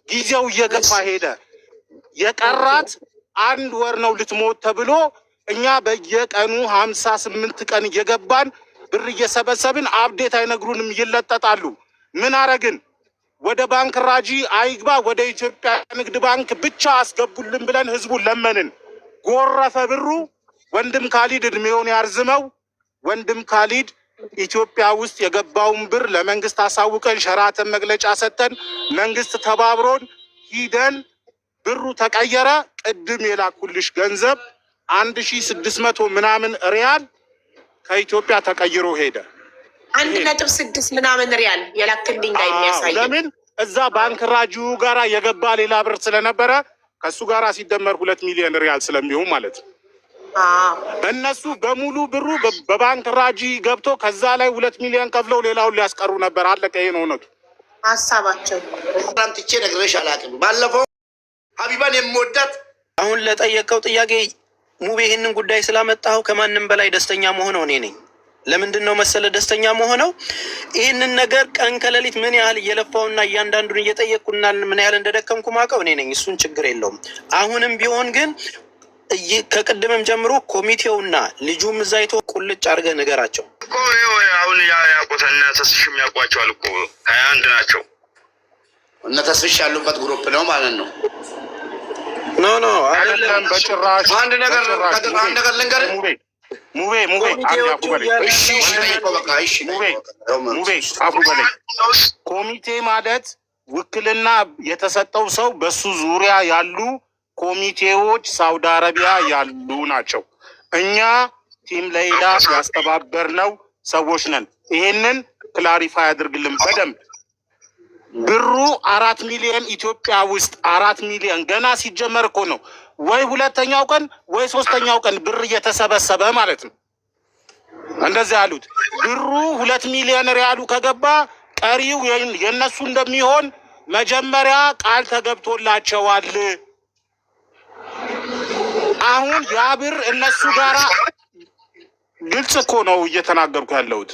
ጊዜው እየገፋ ሄደ። የቀራት 1 ወር ነው ልትሞት ተብሎ እኛ በየቀኑ 58 ቀን እየገባን ብር እየሰበሰብን አፕዴት አይነግሩንም፣ ይለጠጣሉ። ምን አረግን? ወደ ባንክ ራጂ አይግባ፣ ወደ ኢትዮጵያ ንግድ ባንክ ብቻ አስገቡልን ብለን ህዝቡን ለመንን። ጎረፈ ብሩ። ወንድም ካሊድ እድሜውን ያርዝመው። ወንድም ካሊድ ኢትዮጵያ ውስጥ የገባውን ብር ለመንግስት አሳውቀን ሸራተን መግለጫ ሰጠን። መንግስት ተባብሮን ሂደን ብሩ ተቀየረ። ቅድም የላኩልሽ ገንዘብ 1600 ምናምን ሪያል ከኢትዮጵያ ተቀይሮ ሄደ። 1.6 ምናምን ሪያል የላክልኝ ጋር የሚያሳይ ለምን እዛ ባንክ ራጂው ጋራ የገባ ሌላ ብር ስለነበረ ከሱ ጋራ ሲደመር 2 ሚሊዮን ሪያል ስለሚሆን ማለት ነው። እነሱ በሙሉ ብሩ በባንክ ራጂ ገብቶ ከዛ ላይ 2 ሚሊዮን ከፍለው ሌላውን ሊያስቀሩ ነበር። አለቀ። ይሄ ነው እውነቱ። ሀሳባቸው ትቼ ነግሬሽ አላውቅም። ባለፈው ሀቢባን የምወዳት አሁን ለጠየቀው ጥያቄ ሙቤ ይህንን ጉዳይ ስላመጣኸው ከማንም በላይ ደስተኛ መሆነው እኔ ነኝ። ለምንድን ነው መሰለ ደስተኛ መሆነው? ይህንን ነገር ቀን ከሌሊት ምን ያህል እየለፋውና እያንዳንዱን እየጠየቅኩና ምን ያህል እንደደከምኩ ማውቀው እኔ ነኝ። እሱን ችግር የለውም። አሁንም ቢሆን ግን ከቅድምም ጀምሮ ኮሚቴውና ልጁም እዛ አይቶ ቁልጭ አድርገህ ንገራቸው እኮ አሁን ያውቁትና ተስሽም ያውቋቸዋል እኮ 21 ናቸው። እነ ተስፍሽ ያሉበት ግሩፕ ነው ማለት ነው። ኖ አይደለም በጭራሽ። አንድ ነገር ልንገርህ ሙቤ አፉ በለኝ። ኮሚቴ ማለት ውክልና የተሰጠው ሰው በሱ ዙሪያ ያሉ ኮሚቴዎች ሳውዲ አረቢያ ያሉ ናቸው። እኛ ቲም ለይላ ያስተባበርነው ሰዎች ነን። ይሄንን ክላሪፋይ አድርግልን በደንብ። ብሩ 4 ሚሊዮን ኢትዮጵያ ውስጥ 4 ሚሊዮን ገና ሲጀመር እኮ ነው። ወይ ሁለተኛው ቀን ወይ ሶስተኛው ቀን ብር እየተሰበሰበ ማለት ነው። እንደዚህ ያሉት ብሩ 2 ሚሊዮን ሪያሉ ከገባ ቀሪው የነሱ እንደሚሆን መጀመሪያ ቃል ተገብቶላቸዋል። አሁን ያ ብር እነሱ ጋራ ግልጽ እኮ ነው እየተናገርኩ ያለሁት።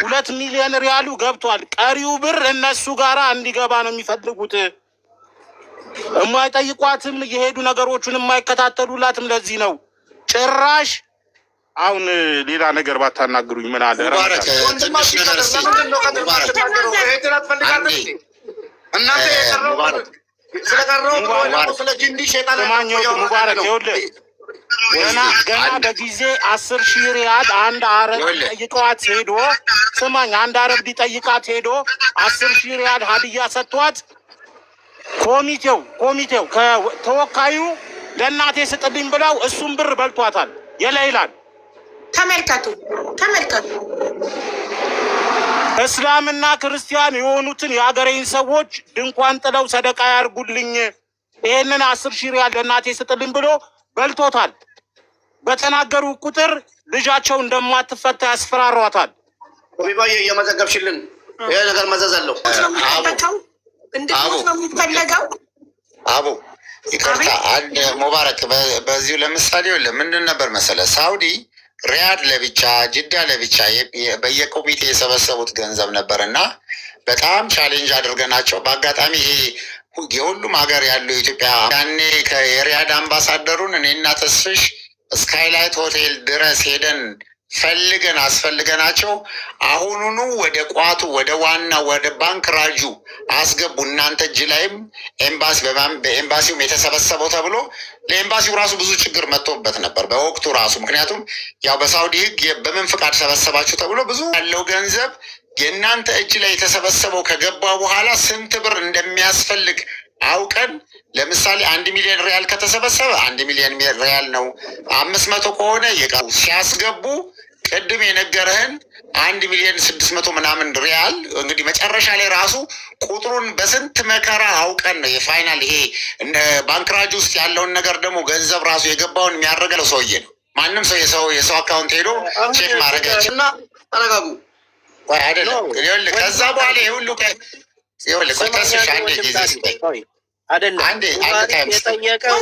2 ሚሊዮን ሪያሉ ገብቷል። ቀሪው ብር እነሱ ጋራ እንዲገባ ነው የሚፈልጉት። የማይጠይቋትም እየሄዱ ነገሮቹን የማይከታተሉላትም ለዚህ ነው። ጭራሽ አሁን ሌላ ነገር ባታናግሩኝ ምን አለ? ሙባረክ ይኸውልህ ገና በጊዜ 10,000 ሪያል አንድ አረብ ጠይቀዋት ሄዶ ስማኝ፣ አንድ አረብ ሊጠይቃት ሄዶ 10,000 ሪያል ሀዲያ ሰጥቷት ኮሚቴው ከተወካዩ ለእናቴ ስጥልኝ ብለው እሱም ብር በልቷታል። የለይላል ተመልከቱ። እስላምና ክርስቲያን የሆኑትን የሀገሬን ሰዎች ድንኳን ጥለው ሰደቃ ያርጉልኝ፣ ይሄንን 10,000 ሪያል ለእናቴ ስጥልኝ ብሎ በልቶታል። በተናገሩ ቁጥር ልጃቸው እንደማትፈታ ያስፈራሯታል። ቢባዬ እየመዘገብሽልን ይሄ ነገር መዘዝ አለው። እንድትሞት ነው የሚፈለገው። አቡ ይቅርታ፣ አንድ ሙባረክ በዚሁ ለምሳሌ ምንድን ነበር መሰለ ሳውዲ ሪያድ ለብቻ ጅዳ ለብቻ በየኮሚቴ የሰበሰቡት ገንዘብ ነበር እና በጣም ቻሌንጅ አድርገናቸው በአጋጣሚ ይሄ የሁሉም ሀገር ያሉ ኢትዮጵያ ያኔ የሪያድ አምባሳደሩን እኔና ተስፍሽ ስካይላይት ሆቴል ድረስ ሄደን ፈልገን አስፈልገናቸው አሁኑኑ ወደ ቋቱ ወደ ዋና ወደ ባንክ ራጁ አስገቡ። እናንተ እጅ ላይም በኤምባሲውም የተሰበሰበው ተብሎ ለኤምባሲው ራሱ ብዙ ችግር መጥቶበት ነበር በወቅቱ ራሱ። ምክንያቱም ያው በሳውዲ ሕግ በምን ፍቃድ ሰበሰባችሁ ተብሎ ብዙ ያለው ገንዘብ የእናንተ እጅ ላይ የተሰበሰበው ከገባ በኋላ ስንት ብር እንደሚያስፈልግ አውቀን ለምሳሌ 1 ሚሊዮን ሪያል ከተሰበሰበ 1 ሚሊዮን ሪያል ነው። 500 ከሆነ የቀሩ ሲያስገቡ ቅድም የነገረህን 1,600,000 ምናምን ሪያል እንግዲህ መጨረሻ ላይ ራሱ ቁጥሩን በስንት መከራ አውቀን ነው የፋይናል ይሄ ባንክራጅ ውስጥ ያለውን ነገር ደግሞ ገንዘብ ራሱ የገባውን የሚያደርገው ሰውዬ ነው። ማንም ሰው የሰው አካውንት ሄዶ ቼክ ማድረግ አይችልና ተረጋጉ። ወይ አይደለም ይኸውልህ ከዛ በኋላ ይሁሉ ይኸውልህ ቆይታሽ አንዴ ጊዜ ስጠኝ አይደለም የጠየቀው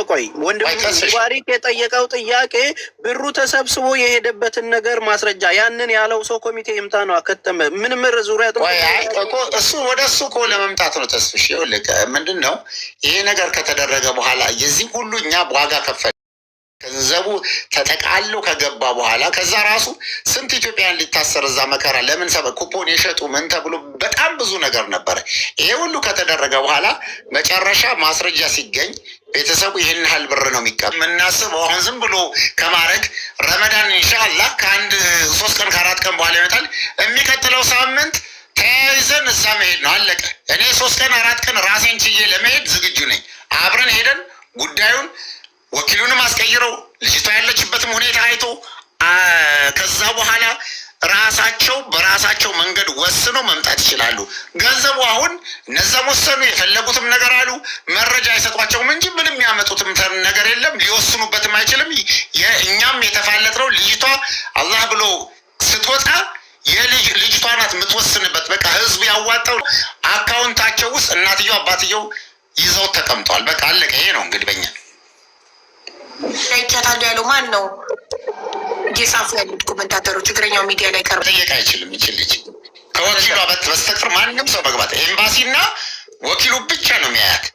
ቆይ ወንድም ሙባሪክ የጠየቀው ጥያቄ ብሩ ተሰብስቦ የሄደበትን ነገር ማስረጃ ያንን ያለው ሰው ኮሚቴ ይምጣ ነው። አከተመ ምንም ዙሪያ እሱ ወደ እሱ እኮ ለመምጣት ነው። ተስፍሽ ይኸውልህ ምንድን ነው ይሄ ነገር ከተደረገ በኋላ የዚህ ሁሉ እኛ ዋጋ ከፈል ገንዘቡ ተጠቃሎ ከገባ በኋላ ከዛ ራሱ ስንት ኢትዮጵያን ሊታሰር እዛ መከራ ለምን ኩፖን የሸጡ ምን ተብሎ በጣም ብዙ ነገር ነበረ። ይሄ ሁሉ ከተደረገ በኋላ መጨረሻ ማስረጃ ሲገኝ ቤተሰቡ ይህን ያህል ብር ነው የምናስበው። አሁን ዝም ብሎ ከማድረግ ረመዳን ኢንሻአላህ ከአንድ 3 ቀን ከ4 ቀን በኋላ ይመጣል። የሚቀጥለው ሳምንት ተያይዘን እዛ መሄድ ነው አለቀ። እኔ 3 ቀን 4 ቀን ራሴን ችዬ ለመሄድ ዝግጁ ነኝ። አብረን ሄደን ጉዳዩን ወኪሉንም አስቀይረው ልጅቷ ያለችበትም ሁኔታ አይቶ ከዛ በኋላ ራሳቸው በራሳቸው መንገድ ወስነው መምጣት ይችላሉ። ገንዘቡ አሁን እነዛም ወሰኑ፣ የፈለጉትም ነገር አሉ። መረጃ አይሰጧቸውም እንጂ ምንም የሚያመጡትም ነገር የለም። ሊወስኑበትም አይችልም። እኛም የተፋለጥነው ልጅቷ አላህ ብሎ ስትወጣ ልጅቷ ናት የምትወስንበት። በቃ ህዝቡ ያዋጣው አካውንታቸው ውስጥ እናትየው አባትየው ይዘው ተቀምጠዋል። በቃ አለቀ። ይሄ ነው እንግዲህ በእኛ ይቻታሉ ያለው ማን ነው? እየጻፉ ያሉት ኮመንታተሮች እግረኛው ሚዲያ ላይ ቀርበው ጠየቅ አይችልም። ይችል ልጅ ከወኪሉ በስተቀር ማንም ሰው መግባት ኤምባሲና ወኪሉ ብቻ ነው የሚያያት።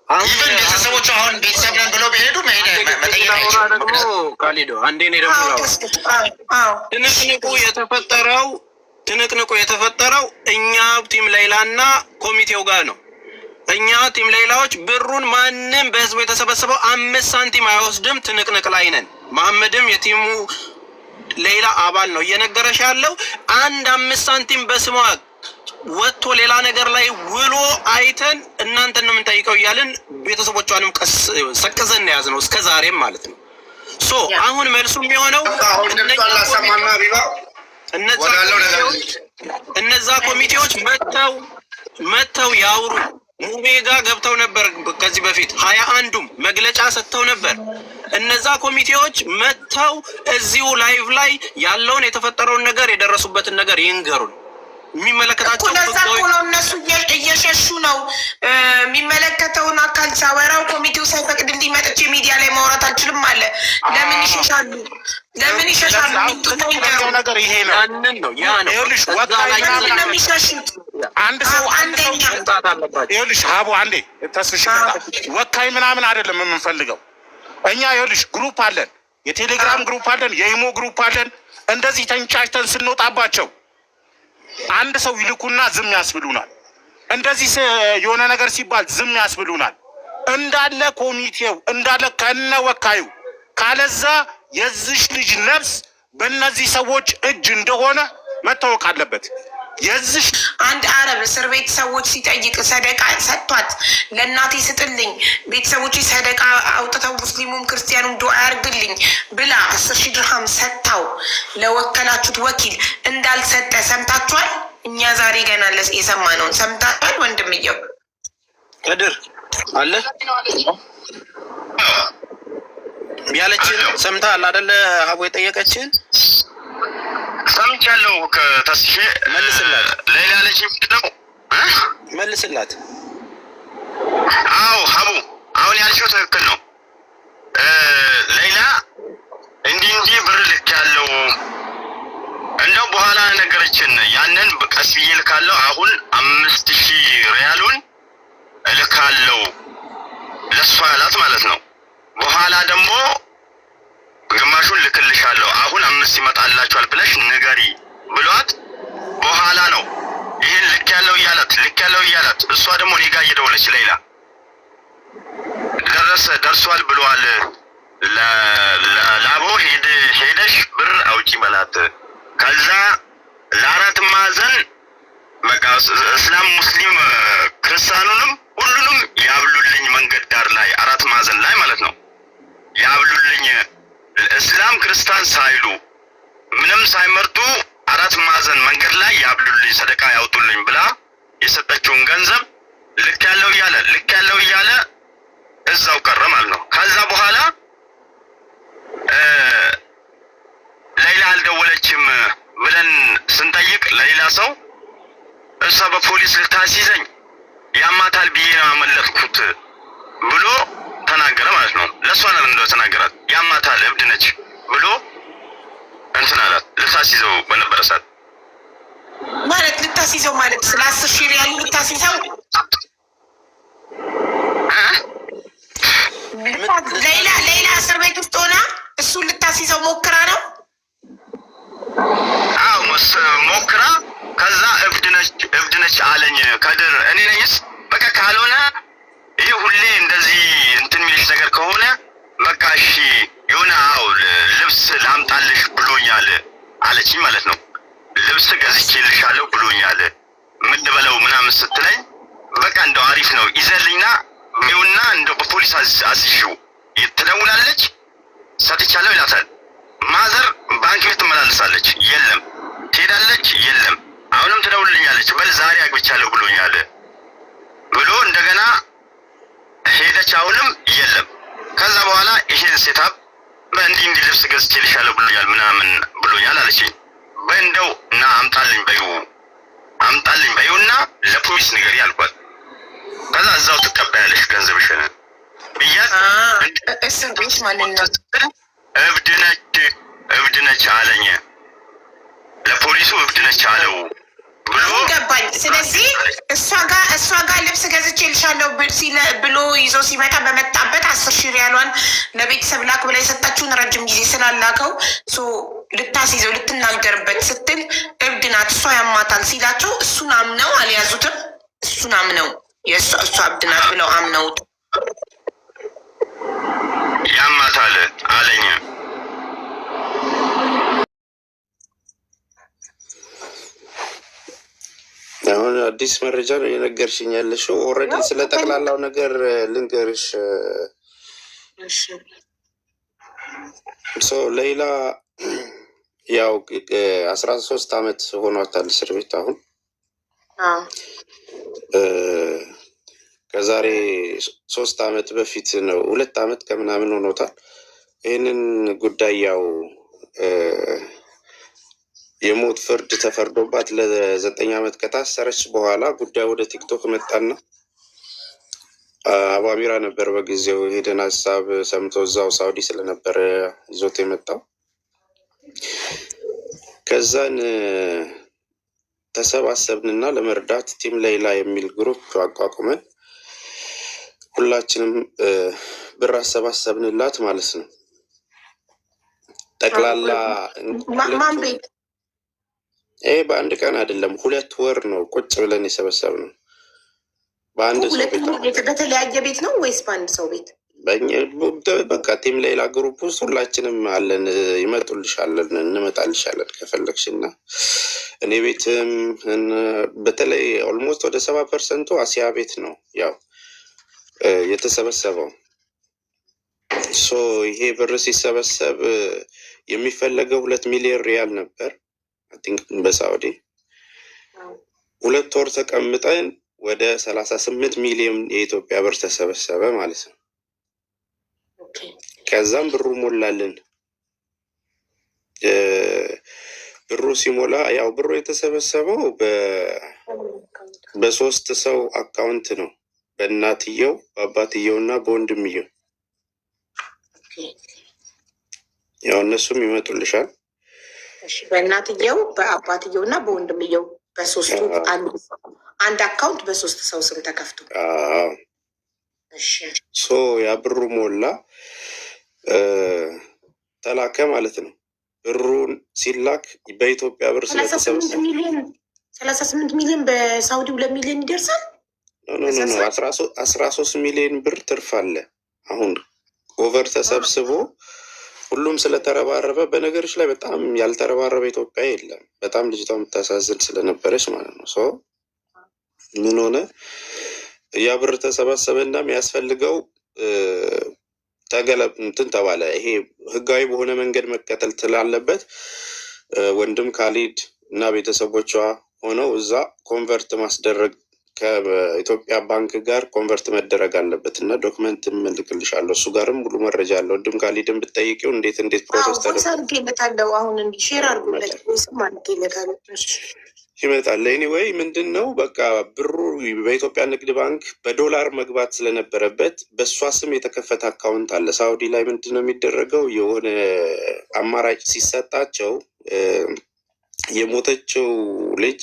ይህን ቤተሰቦቹ አሁን ቤተሰብ ነን ብለው ቢሄዱ መጠየቅ አይችልም። ካሊዶ አንዴ ነው ደግሞ ትንቅንቁ የተፈጠረው እኛ ቲም ሌይላና ኮሚቴው ጋር ነው። እኛ ቲም ሌይላዎች ብሩን ማንም በህዝቡ የተሰበሰበው 5 ሳንቲም አይወስድም። ትንቅንቅ ላይ ነን። መሐመድም የቲሙ ሌይላ አባል ነው። እየነገረሽ ያለው 5 ሳንቲም በስሟ ወጥቶ ሌላ ነገር ላይ ውሎ አይተን እናንተን ነው የምንጠይቀው እያልን ቤተሰቦቿንም ሰቅዘን ያዝ ነው እስከ ዛሬም ማለት ነው። አሁን መልሱ የሚሆነው እነዛ ኮሚቴዎች መጥተው ያውሩ። ሙቤ ጋር ገብተው ነበር ከዚህ በፊት 21ዱም መግለጫ ሰጥተው ነበር። እነዛ ኮሚቴዎች መጥተው እዚሁ ላይቭ ላይ ያለውን የተፈጠረውን ነገር የደረሱበትን ነገር ይንገሩን። የሚመለከታቸው እነሱ እየሸሹ ነው። የሚመለከተውን አካል ሳወራው ኮሚቴው ሳይፈቅድ እንዲመጥቼ ሚዲያ ላይ ማውራት አልችልም አለ። ለምን ይሸሻሉ? ለምን ይሸሻሉ? ነገር ይሄ ነው። ያንን ነው ያ ነው። ይኸውልሽ ወካይ ነው የሚሸሹት። አንድ ሰው ይኸውልሽ ሀቡ አንዴ ተስፍሽ ወካይ ምናምን አይደለም የምንፈልገው እኛ። ይኸውልሽ ግሩፕ አለን፣ የቴሌግራም ግሩፕ አለን፣ የኢሞ ግሩፕ አለን። እንደዚህ ተንጫጭተን ስንወጣባቸው አንድ ሰው ይልኩና ዝም ያስብሉናል። እንደዚህ የሆነ ነገር ሲባል ዝም ያስብሉናል። እንዳለ ኮሚቴው እንዳለ ከነ ወካዩ ካለዛ የዚሽ ልጅ ነፍስ በእነዚህ ሰዎች እጅ እንደሆነ መታወቅ አለበት። የዚሽ አንድ አረብ እስር ቤት ሰዎች ሲጠይቅ ሰደቃ ሰጥቷት ለእናቴ ስጥልኝ ቤተሰቦች ሰደቃ አውጥተው ሙስሊሙም ክርስቲያኑም ዱዓ ያርግልኝ ብላ 10,000 ድርሃም ሰጥታው ለወከላችሁት ወኪል እንዳልሰጠ ሰምታችኋል። እኛ ዛሬ ገና የሰማነውን ሰምታችኋል። ወንድምየው ከድር አለ ያለችን ሰምተሃል አይደለ? ሀቡ የጠየቀችን ሰምቻለሁ። ከተስሼ መልስላት። ሌላ ልጅ ነው መልስላት። አዎ ሀቡ አሁን ያልሽው ትክክል ነው። ሌላ እንዲህ ብር ልክ ያለው እንደው በኋላ ነገረችን። ያንን ቀስ ብዬ ልካለሁ። አሁን 5,000 ሪያሉን እልካለሁ ለሷ ያላት ማለት ነው። በኋላ ደግሞ ግማሹን ልክልሻለሁ አሁን 5 ይመጣላችኋል ብለሽ ንገሪ ብሏት በኋላ ነው ይህን ልክ ያለው እያላት እሷ ደግሞ እኔ ጋር እየደወለች ሌላ ደርሷል ብሏል ላቦ ሄደሽ ብር አውጪ በላት። ከዛ ለአራት ማዕዘን በቃ እስላም ሙስሊም ክርስቲያኑንም ሁሉንም ያብሉልኝ መንገድ ዳር ላይ 4 ማዕዘን ላይ ማለት ነው ያብሉልኝ እስላም ክርስቲያን ሳይሉ ምንም ሳይመርጡ 4 ማዕዘን መንገድ ላይ ያብሉልኝ ሰደቃ ያውጡልኝ ብላ የሰጠችውን ገንዘብ ልክ ያለው እያለ እዛው ቀረ ማለት ነው። ከዛ በኋላ ሌላ አልደወለችም ብለን ስንጠይቅ ለሌላ ሰው እሷ በፖሊስ ልታስይዘኝ ያማታል ብዬ ነው ያመለጥኩት ብሎ ተናገረ ማለት ነው። ለእሷ ነው እንደው ተናገራት። ያማታል እብድ ነች ብሎ እንትን አላት። ልታስይዘው በነበረ ሰዓት ማለት ልታስይዘው ማለት ስለ 10,000 ሪያል ልታስይዘው ሌላ እስር ቤት ውስጥ ሆና እሱ ልታስይዘው ሞክራ ነው። አዎ ሞክራ። ከዛ እብድ ነች አለኝ ከድር። እኔ ነኝስ በቃ ካልሆነ ይህ ሁሌ እንደዚህ እንትን የሚልሽ ነገር ከሆነ በቃ እሺ የሆነ ልብስ ላምጣልሽ ብሎኛል አለችኝ ማለት ነው። ልብስ ገዝቼልሻለሁ ብሎኛል የምንበለው ምናምን ስትለኝ በቃ እንደው አሪፍ ነው ይዘልኝና ይሁንና እንደው በፖሊስ አስይሽው ትደውላለች። ሰጥቻለሁ ይላታል። ማዘር ባንክ ቤት ትመላለሳለች። የለም ትሄዳለች። የለም አሁንም ትደውልልኛለች። በል ዛሬ አግብቻለሁ ብሎኛል ብሎ እንደገና ሄደች። አሁንም የለም። ከዛ በኋላ ይሄን ሴታፕ እንዲህ ልብስ ገዝቼልሻለሁ ብሎኛል ምናምን ብሎኛል አለችኝ። በእንደው እና አምጣልኝ በይውና ለፖሊስ ንገሪ አልኳት። ከዛ እዛው ትቀበያለሽ ገንዘብሽን ብያት እስር ቤት ማለት ነው። እብድ ነች አለኝ። ለፖሊሱ እብድ ነች አለው ብሎ ገባኝ። ስለዚህ እሷ ጋር ልብስ ገዝቼልሻለሁ ብሎ ይዞ ሲመጣ በመጣበት 10,000 ሪያሏን ለቤተሰብ ላክ ብላ የሰጣችሁን ረጅም ጊዜ ስላላከው ልታስይዘው ልትናገርበት ስትል እብድ ናት እሷ ያማታል ሲላቸው እሱን አምነው አልያዙትም። እሱን አምነው እሷ እብድ ናት ብለው አምነውት ያማታል አለኝ። አሁን አዲስ መረጃ ነው የነገርሽኝ ያለሽው። ኦልሬዲ ስለ ጠቅላላው ነገር ልንገርሽ። ሌላ ያው 13 ዓመት ሆኗታል እስር ቤት። አሁን ከዛሬ 3 ዓመት በፊት ነው 2 ዓመት ከምናምን ሆኖታል። ይህንን ጉዳይ ያው የሞት ፍርድ ተፈርዶባት ለ9 ዓመት ከታሰረች በኋላ ጉዳይ ወደ ቲክቶክ መጣና አባቢራ ነበር በጊዜው ሄደን ሀሳብ ሰምቶ እዛው ሳውዲ ስለነበረ ይዞት የመጣው። ከዛን ተሰባሰብንና ለመርዳት ቲም ሌይላ የሚል ግሩፕ አቋቁመን ሁላችንም ብር አሰባሰብንላት ማለት ነው። ጠቅላላ ይሄ በአንድ ቀን አይደለም 2 ወር ነው ቁጭ ብለን የሰበሰብነው። በአንድ ሰው ቤት በተለያየ ቤት ነው ወይስ በአንድ ሰው ቤት? በቃ ቲም ሌላ ግሩፕ ውስጥ ሁላችንም አለን። ይመጡልሻለን፣ እንመጣልሻለን ከፈለግሽና እኔ ቤትም በተለይ ኦልሞስት ወደ 70% አሲያ ቤት ነው ያው የተሰበሰበው። ይሄ ብር ሲሰበሰብ የሚፈለገው 2 ሚሊዮን ሪያል ነበር በሳውዲ። 2 ወር ተቀምጠን ወደ 38 ሚሊዮን የኢትዮጵያ ብር ተሰበሰበ ማለት ነው። ከዛም ብሩ ሞላልን። ብሩ ሲሞላ ያው ብሩ የተሰበሰበው በ3 ሰው አካውንት ነው፣ በእናትየው በአባትየው እና በወንድምየው። ያው እነሱም ይመጡልሻል። በእናትየው በአባትየው እና በወንድምየው በ3ቱ አንድ አካውንት በ3 ሰው ስም ተከፍቶ ያ ብሩ ሞላ ተላከ ማለት ነው። ብሩን ሲላክ በኢትዮጵያ ብር 38 ሚሊዮን በሳውዲ 2 ሚሊዮን ይደርሳል። 13 ሚሊዮን ብር ትርፍ አለ። አሁን ኦቨር ተሰብስቦ ሁሉም ስለተረባረበ፣ በነገሮች ላይ በጣም ያልተረባረበ ኢትዮጵያ የለም። በጣም ልጅቷ የምታሳዝን ስለነበረች ማለት ነው። ምን ሆነ? ያ ብር ተሰባሰበ እና የሚያስፈልገው እንትን ተባለ። ይሄ ህጋዊ በሆነ መንገድ መቀጠል ስላለበት ወንድም ካሊድ እና ቤተሰቦቿ ሆነው እዛ ኮንቨርት ማስደረግ ከኢትዮጵያ ባንክ ጋር ኮንቨርት መደረግ አለበት እና ዶክመንት እልክልሻለሁ። እሱ ጋርም ሙሉ መረጃ አለ። ወንድም ካሊድን ብትጠይቂው እንዴት ፕሮሰስ ተደርጎለታለው። አሁን ሼር አድርጎለት ይመጣል። ኤኒዌይ ምንድን ነው በቃ ብሩ በኢትዮጵያ ንግድ ባንክ በዶላር መግባት ስለነበረበት በእሷ ስም የተከፈተ አካውንት አለ። ሳውዲ ላይ ምንድን ነው የሚደረገው? የሆነ አማራጭ ሲሰጣቸው የሞተችው ልጅ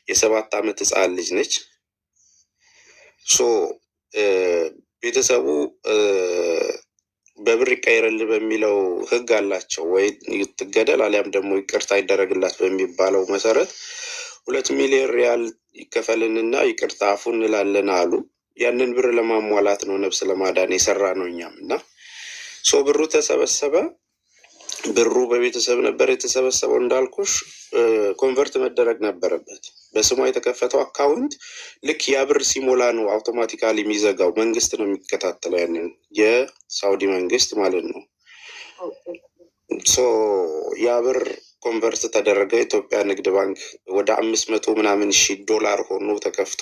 የ7 ዓመት ህፃን ልጅ ነች። ቤተሰቡ በብር ይቀየርልህ በሚለው ህግ አላቸው። ወይ ትገደል አሊያም ደግሞ ይቅርታ ይደረግላት በሚባለው መሰረት 2 ሚሊዮን ሪያል ይከፈልንና ይቅርታ አፉ እንላለን አሉ። ያንን ብር ለማሟላት ነው፣ ነብስ ለማዳን የሰራ ነው እኛም እና ብሩ ተሰበሰበ። ብሩ በቤተሰብ ነበር የተሰበሰበው እንዳልኩሽ። ኮንቨርት መደረግ ነበረበት በስሟ የተከፈተው አካውንት። ልክ ያ ብር ሲሞላ ነው አውቶማቲካሊ የሚዘጋው። መንግስት ነው የሚከታተለው፣ ያንን የሳውዲ መንግስት ማለት ነው። ያ ብር ኮንቨርት ተደረገ። ኢትዮጵያ ንግድ ባንክ ወደ 500 ምናምን ሺህ ዶላር ሆኖ ተከፍቶ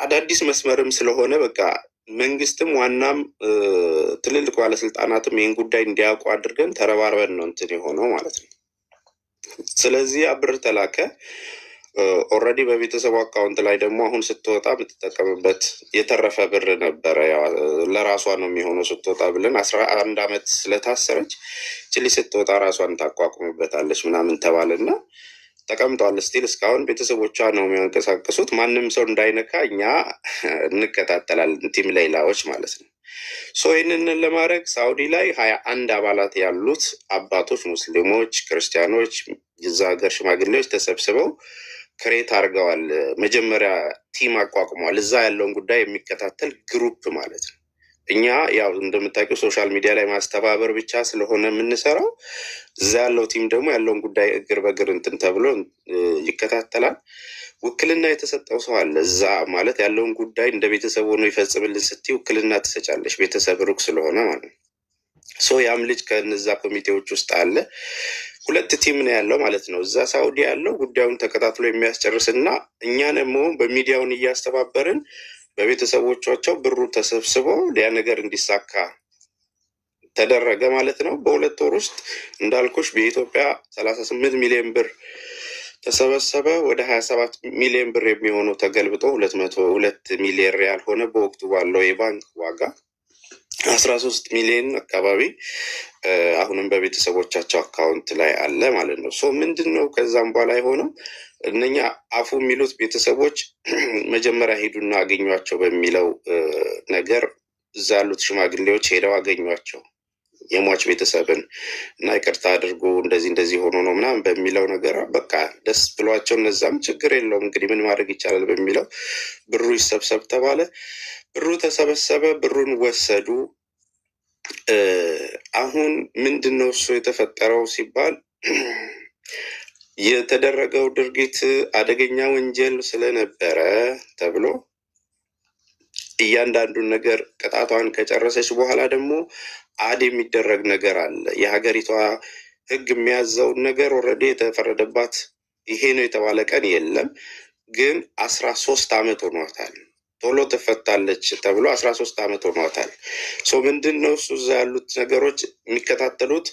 አዳዲስ መስመርም ስለሆነ በቃ መንግስትም ዋናም ትልልቅ ባለስልጣናትም ይህን ጉዳይ እንዲያውቁ አድርገን ተረባርበን ነው እንትን የሆነው ማለት ነው። ስለዚህ ብር ተላከ። ኦልሬዲ በቤተሰቡ አካውንት ላይ ደግሞ አሁን ስትወጣ የምትጠቀምበት የተረፈ ብር ነበረ። ለራሷ ነው የሚሆነው ስትወጣ ብለን 11 ዓመት ስለታሰረች ችሊ ስትወጣ ራሷን ታቋቁምበታለች ምናምን ተባለና ተቀምጧል። ስቲል እስካሁን ቤተሰቦቿ ነው የሚያንቀሳቀሱት። ማንም ሰው እንዳይነካ እኛ እንከታተላለን፣ ቲም ሌላዎች ማለት ነው። ይህንን ለማድረግ ሳውዲ ላይ 21 አባላት ያሉት አባቶች፣ ሙስሊሞች፣ ክርስቲያኖች፣ የዛ ሀገር ሽማግሌዎች ተሰብስበው ክሬት አድርገዋል። መጀመሪያ ቲም አቋቁመዋል። እዛ ያለውን ጉዳይ የሚከታተል ግሩፕ ማለት ነው። እኛ ያው እንደምታውቂው ሶሻል ሚዲያ ላይ ማስተባበር ብቻ ስለሆነ የምንሰራው፣ እዛ ያለው ቲም ደግሞ ያለውን ጉዳይ እግር በእግር እንትን ተብሎ ይከታተላል። ውክልና የተሰጠው ሰው አለ እዛ ማለት ያለውን ጉዳይ እንደ ቤተሰብ ሆኖ ይፈጽምልን ስትይ ውክልና ትሰጫለሽ፣ ቤተሰብ ሩቅ ስለሆነ ማለት ነው። ያም ልጅ ከነዛ ኮሚቴዎች ውስጥ አለ። 2 ቲም ነው ያለው ማለት ነው። እዛ ሳውዲ ያለው ጉዳዩን ተከታትሎ የሚያስጨርስ እና እኛ ደግሞ በሚዲያውን እያስተባበርን በቤተሰቦቻቸው ብሩ ተሰብስቦ ያ ነገር እንዲሳካ ተደረገ ማለት ነው። በ2 ወር ውስጥ እንዳልኩሽ በኢትዮጵያ 38 ሚሊዮን ብር ተሰበሰበ። ወደ 27 ሚሊዮን ብር የሚሆነው ተገልብጦ 202 ሚሊዮን ሪያል ሆነ። በወቅቱ ባለው የባንክ ዋጋ 13 ሚሊዮን አካባቢ አሁንም በቤተሰቦቻቸው አካውንት ላይ አለ ማለት ነው። ምንድን ነው ከዛም በኋላ የሆነው? እነኛ አፉ የሚሉት ቤተሰቦች መጀመሪያ ሄዱና አገኟቸው በሚለው ነገር እዛ ያሉት ሽማግሌዎች ሄደው አገኟቸው የሟች ቤተሰብን እና ይቅርታ አድርጎ እንደዚህ ሆኖ ነው ምናምን በሚለው ነገር በቃ ደስ ብሏቸው እነዛም ችግር የለውም እንግዲህ ምን ማድረግ ይቻላል በሚለው ብሩ ይሰብሰብ ተባለ። ብሩ ተሰበሰበ። ብሩን ወሰዱ። አሁን ምንድን ነው እሱ የተፈጠረው ሲባል የተደረገው ድርጊት አደገኛ ወንጀል ስለነበረ ተብሎ እያንዳንዱን ነገር ቅጣቷን ከጨረሰች በኋላ ደግሞ የሚደረግ ነገር አለ። የሀገሪቷ ሕግ የሚያዘውን ነገር ኦልሬዲ የተፈረደባት ይሄ ነው የተባለ ቀን የለም፣ ግን 13 ዓመት ሆኗታል። ቶሎ ትፈታለች ተብሎ 13 ዓመት ሆኗታል። ምንድን ነው እሱ እዛ ያሉት ነገሮች የሚከታተሉት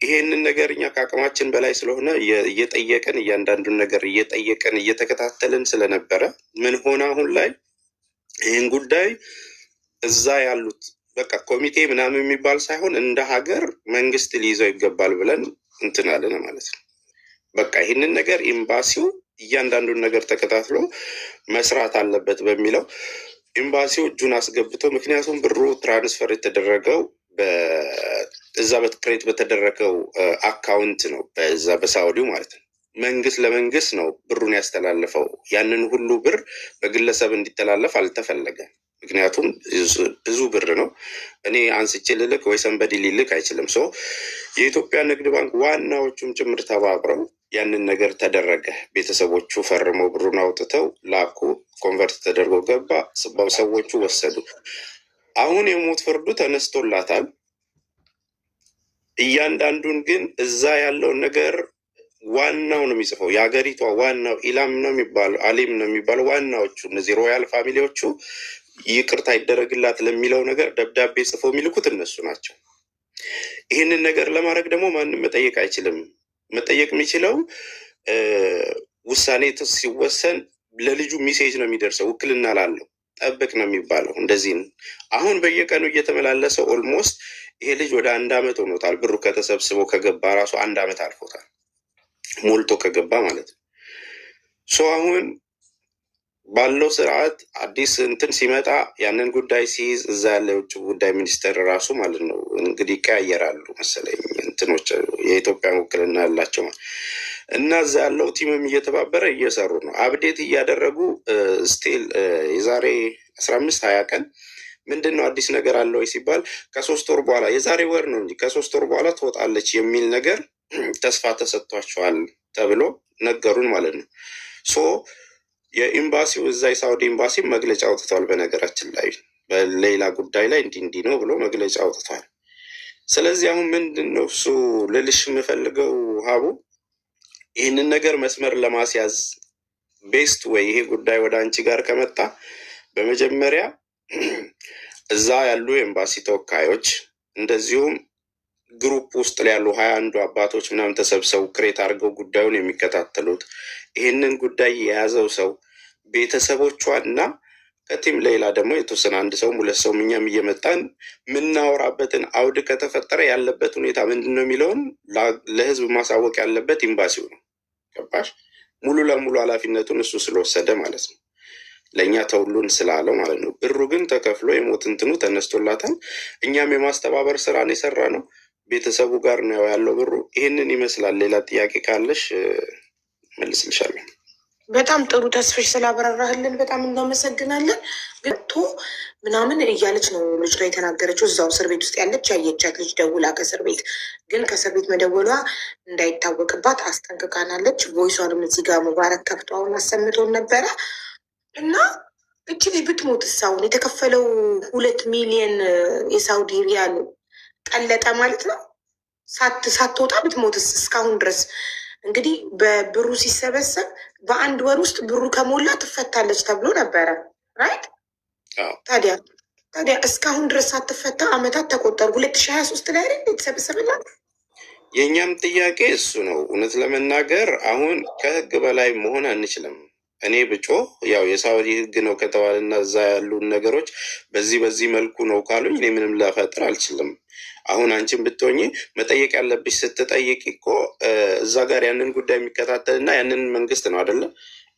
ይሄንን ነገር እኛ ከአቅማችን በላይ ስለሆነ እየጠየቅን እያንዳንዱን ነገር እየጠየቅን እየተከታተልን ስለነበረ ምን ሆነ አሁን ላይ ይህን ጉዳይ እዛ ያሉት በቃ ኮሚቴ ምናምን የሚባል ሳይሆን እንደ ሀገር መንግስት ሊይዘው ይገባል ብለን እንትናለን ማለት ነው። በቃ ይህንን ነገር ኤምባሲው እያንዳንዱን ነገር ተከታትሎ መስራት አለበት በሚለው ኤምባሲው እጁን አስገብቶ፣ ምክንያቱም ብሩ ትራንስፈር የተደረገው እዛ በክሬት በተደረገው አካውንት ነው፣ በዛ በሳውዲው ማለት ነው። መንግስት ለመንግስት ነው ብሩን ያስተላለፈው። ያንን ሁሉ ብር በግለሰብ እንዲተላለፍ አልተፈለገም። ምክንያቱም ብዙ ብር ነው። እኔ አንስቼ ልልክ ወይ ሰንበዲ ሊልክ አይችልም። የኢትዮጵያ ንግድ ባንክ ዋናዎቹም ጭምር ተባብረው ያንን ነገር ተደረገ። ቤተሰቦቹ ፈርመው ብሩን አውጥተው ላኩ። ኮንቨርት ተደርጎ ገባ። ሰዎቹ ወሰዱ። አሁን የሞት ፍርዱ ተነስቶላታል። እያንዳንዱን ግን እዛ ያለውን ነገር ዋናው ነው የሚጽፈው። የሀገሪቷ ዋናው ኢላም ነው የሚባለው፣ አሊም ነው የሚባለው። ዋናዎቹ እነዚህ ሮያል ፋሚሊዎቹ ይቅርታ ይደረግላት ለሚለው ነገር ደብዳቤ ጽፎ የሚልኩት እነሱ ናቸው። ይህንን ነገር ለማድረግ ደግሞ ማንም መጠየቅ አይችልም። መጠየቅ የሚችለው ውሳኔ ሲወሰን ለልጁ ሜሴጅ ነው የሚደርሰው። ውክልና ላለው ጠብቅ ነው የሚባለው። እንደዚህ ነው። አሁን በየቀኑ እየተመላለሰው ኦልሞስት ይሄ ልጅ ወደ 1 ዓመት ሆኖታል። ብሩ ከተሰብስበው ከገባ ራሱ 1 ዓመት አልፎታል፣ ሞልቶ ከገባ ማለት ነው። አሁን ባለው ስርዓት አዲስ እንትን ሲመጣ ያንን ጉዳይ ሲይዝ እዛ ያለ የውጭ ጉዳይ ሚኒስቴር ራሱ ማለት ነው እንግዲህ ይቀያየራሉ መሰለኝ እንትኖች የኢትዮጵያ ውክልና ያላቸው እና እዛ ያለው ቲምም እየተባበረ እየሰሩ ነው። አብዴት እያደረጉ ስቲል የዛሬ 15-20 ቀን ምንድን ነው አዲስ ነገር አለ ወይ ሲባል ከ3 ወር በኋላ የዛሬ ወር ነው እንጂ ከ3 ወር በኋላ ትወጣለች የሚል ነገር ተስፋ ተሰጥቷቸዋል ተብሎ ነገሩን ማለት ነው። የኤምባሲው እዛ የሳውዲ ኤምባሲ መግለጫ አውጥቷል። በነገራችን ላይ በሌላ ጉዳይ ላይ እንዲህ ነው ብሎ መግለጫ አውጥቷል። ስለዚህ አሁን ምንድን ነው እሱ ልልሽ የምፈልገው ሀቡ ይህንን ነገር መስመር ለማስያዝ ቤስት ወይ ይሄ ጉዳይ ወደ አንቺ ጋር ከመጣ በመጀመሪያ እዛ ያሉ ኤምባሲ ተወካዮች እንደዚሁም ግሩፕ ውስጥ ላይ ያሉ 21 አባቶች ምናምን ተሰብሰቡ ክሬት አድርገው ጉዳዩን የሚከታተሉት ይህንን ጉዳይ የያዘው ሰው ቤተሰቦቿና ከቲም ሌላ ደግሞ የተወሰነ አንድ ሰው ሁለት ሰው እኛም እየመጣን የምናወራበትን አውድ ከተፈጠረ ያለበት ሁኔታ ምንድን ነው የሚለውን ለህዝብ ማሳወቅ ያለበት ኤምባሲው ነው። ገባሽ? ሙሉ ለሙሉ ኃላፊነቱን እሱ ስለወሰደ ማለት ነው። ለእኛ ተውሉን ስላለው ማለት ነው። ብሩ ግን ተከፍሎ የሞት እንትኑ ተነስቶላታል። እኛም የማስተባበር ስራን የሰራ ነው። ቤተሰቡ ጋር ነው ያለው ብሩ። ይህንን ይመስላል። ሌላ ጥያቄ ካለሽ መልስልሻለሁ። በጣም ጥሩ ተስፍሽ ስላብራራህልን በጣም እናመሰግናለን። ገብቶ ምናምን እያለች ነው ልጅ ላይ የተናገረችው። እዛው እስር ቤት ውስጥ ያለች ያየቻት ልጅ ደውላ ከእስር ቤት ግን ከእስር ቤት መደወሏ እንዳይታወቅባት አስጠንቅቃናለች። ቮይሷንም እዚህ ጋር ሙባረክ ከፍቶ አሁን አሰምቶን ነበረ እና እቺ ልጅ ብትሞትስ አሁን የተከፈለው 2 ሚሊዮን የሳውዲ ሪያል ቀለጠ ማለት ነው። ሳትወጣ ብትሞትስ? እስካሁን ድረስ እንግዲህ በብሩ ሲሰበሰብ በአንድ ወር ውስጥ ብሩ ከሞላ ትፈታለች ተብሎ ነበረ ራይት? ታዲያ እስካሁን ድረስ ሳትፈታ አመታት ተቆጠሩ። 2023 ላይ አይደል የተሰበሰበላት? የእኛም ጥያቄ እሱ ነው። እውነት ለመናገር አሁን ከህግ በላይ መሆን አንችልም። እኔ ብጮህ ያው የሳውዲ ህግ ነው ከተባለና እዛ ያሉ ነገሮች በዚህ መልኩ ነው ካሉኝ እኔ ምንም ላፈጥር አልችልም። አሁን አንቺን ብትሆኚ መጠየቅ ያለብሽ ስትጠይቅ እኮ እዛ ጋር ያንን ጉዳይ የሚከታተልና ያንን መንግስት ነው አይደለ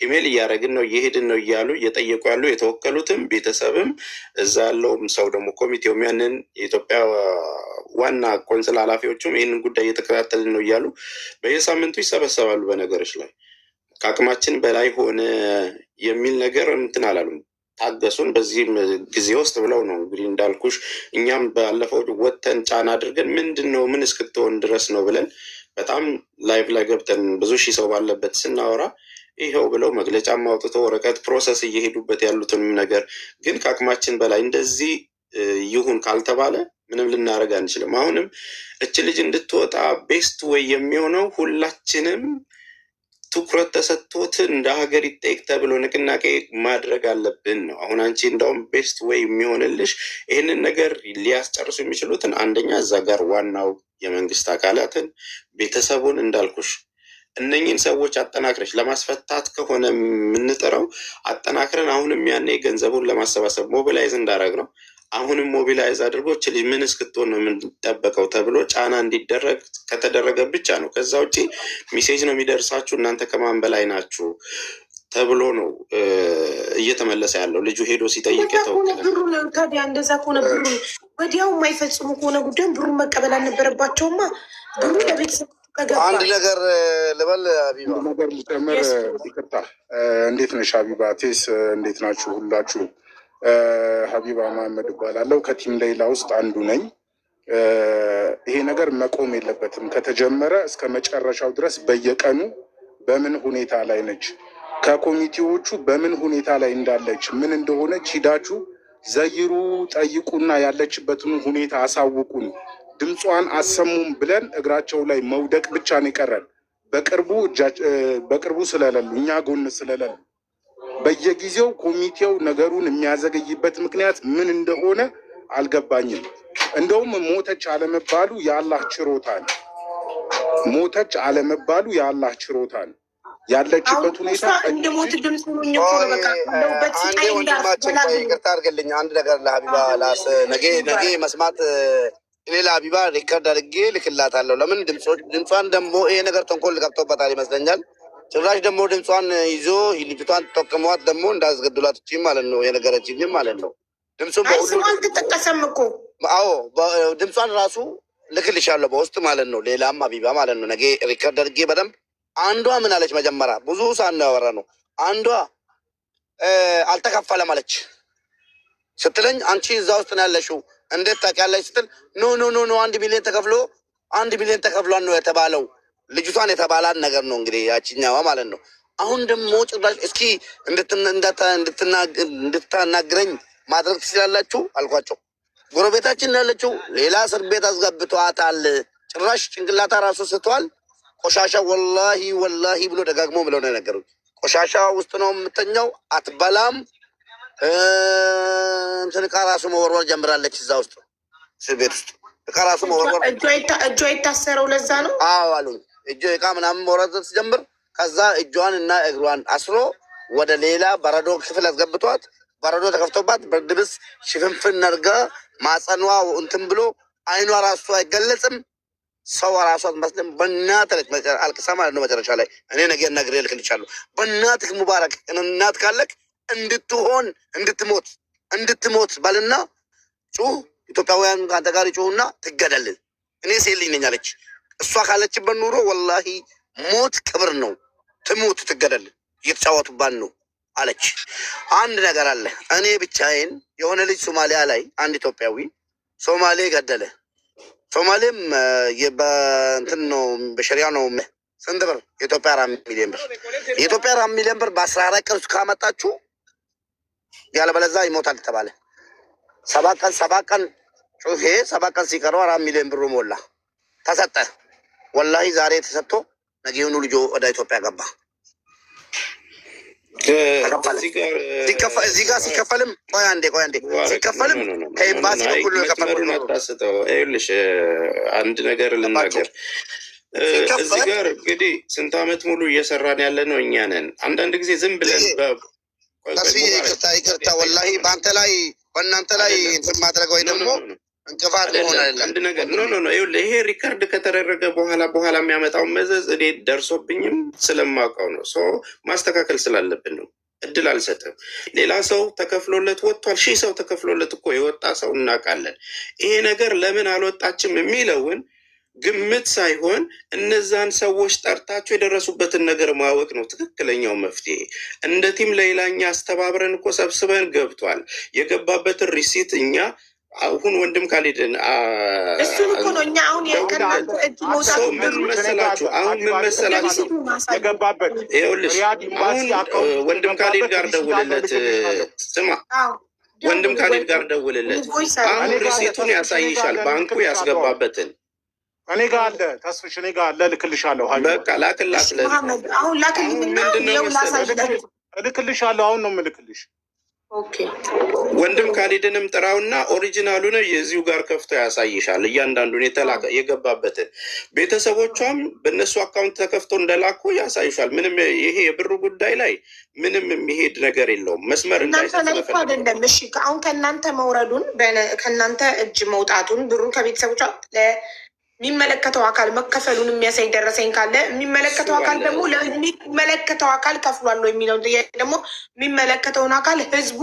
ኢሜል እያደረግን ነው እየሄድን ነው እያሉ እየጠየቁ ያሉ የተወከሉትም ቤተሰብም እዛ ያለውም ሰው ደግሞ ኮሚቴውም ያንን የኢትዮጵያ ዋና ቆንስል ኃላፊዎቹም ይህንን ጉዳይ እየተከታተልን ነው እያሉ በየሳምንቱ ይሰበሰባሉ። በነገሮች ላይ ከአቅማችን በላይ ሆነ የሚል ነገር እንትን አላሉም። ታገሱን በዚህ ጊዜ ውስጥ ብለው ነው እንግዲህ እንዳልኩሽ እኛም ባለፈው ወጥተን ጫና አድርገን ምንድን ነው ምን እስክትሆን ድረስ ነው ብለን በጣም ላይቭ ላይ ገብተን ብዙ ሺህ ሰው ባለበት ስናወራ ይኸው ብለው መግለጫም አውጥቶ ወረቀት ፕሮሰስ እየሄዱበት ያሉትንም ነገር ግን ከአቅማችን በላይ እንደዚህ ይሁን ካልተባለ ምንም ልናደርግ አንችልም። አሁንም እች ልጅ እንድትወጣ ቤስት ወይ የሚሆነው ሁላችንም ትኩረት ተሰጥቶት እንደ ሀገር ይጠይቅ ተብሎ ንቅናቄ ማድረግ አለብን ነው። አሁን አንቺ እንደውም ቤስት ወይ የሚሆንልሽ ይህንን ነገር ሊያስጨርሱ የሚችሉትን አንደኛ እዛ ጋር ዋናው የመንግስት አካላትን ቤተሰቡን እንዳልኩሽ እነኝን ሰዎች አጠናክረሽ ለማስፈታት ከሆነ የምንጥረው አጠናክረን አሁንም ያኔ ገንዘቡን ለማሰባሰብ ሞቢላይዝ እንዳደረግ ነው። አሁንም ሞቢላይዝ አድርጎ ችል ምን እስክትሆን ነው የምንጠበቀው ተብሎ ጫና እንዲደረግ ከተደረገ ብቻ ነው። ከዛ ውጭ ሜሴጅ ነው የሚደርሳችሁ እናንተ ከማን በላይ ናችሁ ተብሎ ነው እየተመለሰ ያለው። ልጁ ሄዶ ሲጠይቅ ብሩን ታዲያ እንደዛ ከሆነ ብሩ ወዲያው የማይፈጽሙ ከሆነ ጉዳይ ብሩን መቀበል አልነበረባቸውማ። ብሩ ለቤተሰብ አንድ ነገር ልበል ሀቢባ ነገር ልጨምር። ይቅርታ። እንዴት ነሽ ሀቢባ? ቴስ እንዴት ናችሁ ሁላችሁ? ሀቢባ መሀመድ እባላለሁ። ከቲም ሌላ ውስጥ አንዱ ነኝ። ይሄ ነገር መቆም የለበትም። ከተጀመረ እስከ መጨረሻው ድረስ በየቀኑ በምን ሁኔታ ላይ ነች፣ ከኮሚቴዎቹ በምን ሁኔታ ላይ እንዳለች ምን እንደሆነች ሂዳችሁ ዘይሩ፣ ጠይቁና ያለችበትን ሁኔታ አሳውቁን። ድምጿን አሰሙም ብለን እግራቸው ላይ መውደቅ ብቻ ነው የቀረን። በቅርቡ ስለሌሉ እኛ ጎን ስለሌሉ በየጊዜው ኮሚቴው ነገሩን የሚያዘገይበት ምክንያት ምን እንደሆነ አልገባኝም። እንደውም ሞተች አለመባሉ የአላህ ችሮታ ነው። ሞተች አለመባሉ የአላህ ችሮታ ነው። ያለችበት ሁኔታ አንዴ ወንድማችን ይቅርታ አድርግልኝ። አንድ ነገር ለሀቢባ ነገ መስማት ሌላ ሀቢባ ሪከርድ አድርጌ ልክላታለሁ። ለምን ድምጿን ደግሞ ይሄ ነገር ተንኮል ገብቶበታል ይመስለኛል። ጭራሽ ደግሞ ድምጿን ይዞ ልጅቷን ተጠቅመዋት ደግሞ እንዳስገድሏት ማለት ነው የነገረችኝ ማለት ነው። ድምፁን በሁሉ አልተጠቀሰም እኮ። አዎ ድምጿን ራሱ ልክልሻለሁ በውስጥ ማለት ነው። ሌላም ሀቢባ ማለት ነው ነገ ሪከርድ አድርጌ በደንብ አንዷ ምን አለች መጀመሪያ ብዙ ሳናወራ ነው። አንዷ አልተከፈለም አለች ስትለኝ አንቺ እዛ ውስጥ ነው ያለሽው እንዴት ታውቂያለሽ ስትል ኖ 1 ሚሊዮን ተከፍሎ 1 ሚሊዮን ተከፍሏን ነው የተባለው ልጅቷን የተባላን ነገር ነው እንግዲህ ያቺኛዋ ማለት ነው። አሁን ደግሞ ጭራሽ እስኪ እንድትናግረኝ ማድረግ ትችላላችሁ አልኳቸው። ጎረቤታችን ያለችው ሌላ እስር ቤት አስገብቷታል። ጭራሽ ጭንቅላታ ራሱ ስቷል። ቆሻሻ ወላሂ ወላሂ ብሎ ደጋግሞ ብለው ነው የነገሩት። ቆሻሻ ውስጥ ነው የምተኛው፣ አትበላም። እንትን ዕቃ ራሱ መወርወር ጀምራለች እዛ ውስጥ እስር ቤት ውስጥ ዕቃ ራሱ መወርወር። እጇ የታሰረው ለዛ ነው። አዎ አሉኝ። ዕቃ ምናምን መውረድ ስትጀምር ከዛ እጇን እና እግሯን አስሮ ወደ ሌላ በረዶ ክፍል አስገብቷት በረዶ ተከፍቶባት ብርድ ልብስ ሽፍንፍን አድርጋ ማጸኗ እንትን ብሎ አይኗ ራሱ አይገለጽም። ሰው ራሱ አትመስልም። በእናትህ አልቅሳ ማለት ነው መጨረሻ ላይ እኔ ነገ ነግሬ እልክልሻለሁ። በእናትህ ሙባረክ እናት ካለክ እንድትሞት ባልና ጩህ። ኢትዮጵያውያን ከአንተ ጋር ጩሁና ትገደልን። እኔ ሴት ልጅ ነኝ አለች። እሷ ካለችበት ኑሮ ወላሂ ሞት ክብር ነው። ትሙት ትገደልን። እየተጫወቱባን ነው አለች። አንድ ነገር አለ። እኔ ብቻዬን የሆነ ልጅ ሶማሊያ ላይ አንድ ኢትዮጵያዊ ሶማሌ ገደለ። ሶማሌም በእንትን ነው በሸሪያ ነው። ስንት ብር? የኢትዮጵያ 4 ሚሊዮን ብር። የኢትዮጵያ 4 ሚሊዮን ብር በ14 ቀን ውስጥ ካመጣችሁ ያለበለዛ ይሞታል ተባለ። 7 ቀን ጩሄ 7 ቀን ሲቀረው 4 ሚሊዮን ብሩ ሞላ ተሰጠ። ወላሂ ዛሬ ተሰጥቶ ነገውኑ ልጆ ወደ ኢትዮጵያ ገባ። እዚህ ጋር ሲከፈልም ቆይ አንዴ ሲከፈልም ከኤምባሲ በኩል ታስተው ይኸውልሽ አንድ ነገር ልናገር። እዚህ ጋር እንግዲህ ስንት ዓመት ሙሉ እየሰራን ያለ ነው እኛ ነን። አንዳንድ ጊዜ ዝም ብለን ይቅርታ ወላሂ በእናንተ ላይ እንትን ማድረግ ወይ ደግሞ እንቅፋት ሆነ አንድ ነገር ይሄ ሪከርድ ከተደረገ በኋላ የሚያመጣው መዘዝ እኔ ደርሶብኝም ስለማውቀው ነው። ማስተካከል ስላለብን ነው። እድል አልሰጥም። ሌላ ሰው ተከፍሎለት ወጥቷል። 1000 ሰው ተከፍሎለት እኮ የወጣ ሰው እናውቃለን። ይሄ ነገር ለምን አልወጣችም የሚለውን ግምት ሳይሆን እነዛን ሰዎች ጠርታቸው የደረሱበትን ነገር ማወቅ ነው ትክክለኛው መፍትሄ። እንደ ቲም ሌላኛ አስተባብረን እኮ ሰብስበን ገብቷል። የገባበትን ሪሲት እኛ አሁን ወንድም ካልሄድን እሱን እኮ ነው እኛ አሁን ምን መሰላችሁ የገባበት ይኸውልሽ፣ አሁን ወንድም ካልሄድ ጋር ደውልለት። ስማ ወንድም ካልሄድ ጋር ደውልለት። አሁን ሪሲቱን ያሳይሻል፣ ባንኩ ያስገባበትን። እኔ ጋር አለ ተስፍሽ፣ እኔ ጋር አለ፣ እልክልሻለሁ። በቃ ላክላት። አሁን ላክልኝና እልክልሻለሁ። አሁን ነው የምልክልሽ። ወንድም ካሊድንም ጥራውና ኦሪጂናሉን የዚሁ ጋር ከፍቶ ያሳይሻል። እያንዳንዱን የገባበትን ቤተሰቦቿም በእነሱ አካውንት ተከፍቶ እንደላኩ ያሳይሻል። ምንም ይሄ የብሩ ጉዳይ ላይ ምንም የሚሄድ ነገር የለውም። መስመር እንዳይሰለፍ አይደለም። እሺ አሁን ከእናንተ መውረዱን ከእናንተ እጅ መውጣቱን ብሩ ከቤተሰቦቿ የሚመለከተው አካል መከፈሉን የሚያሳይ ደረሰኝ ካለ የሚመለከተው አካል ደግሞ ለሚመለከተው አካል ከፍሏል የሚለው ደግሞ የሚመለከተውን አካል ህዝቡ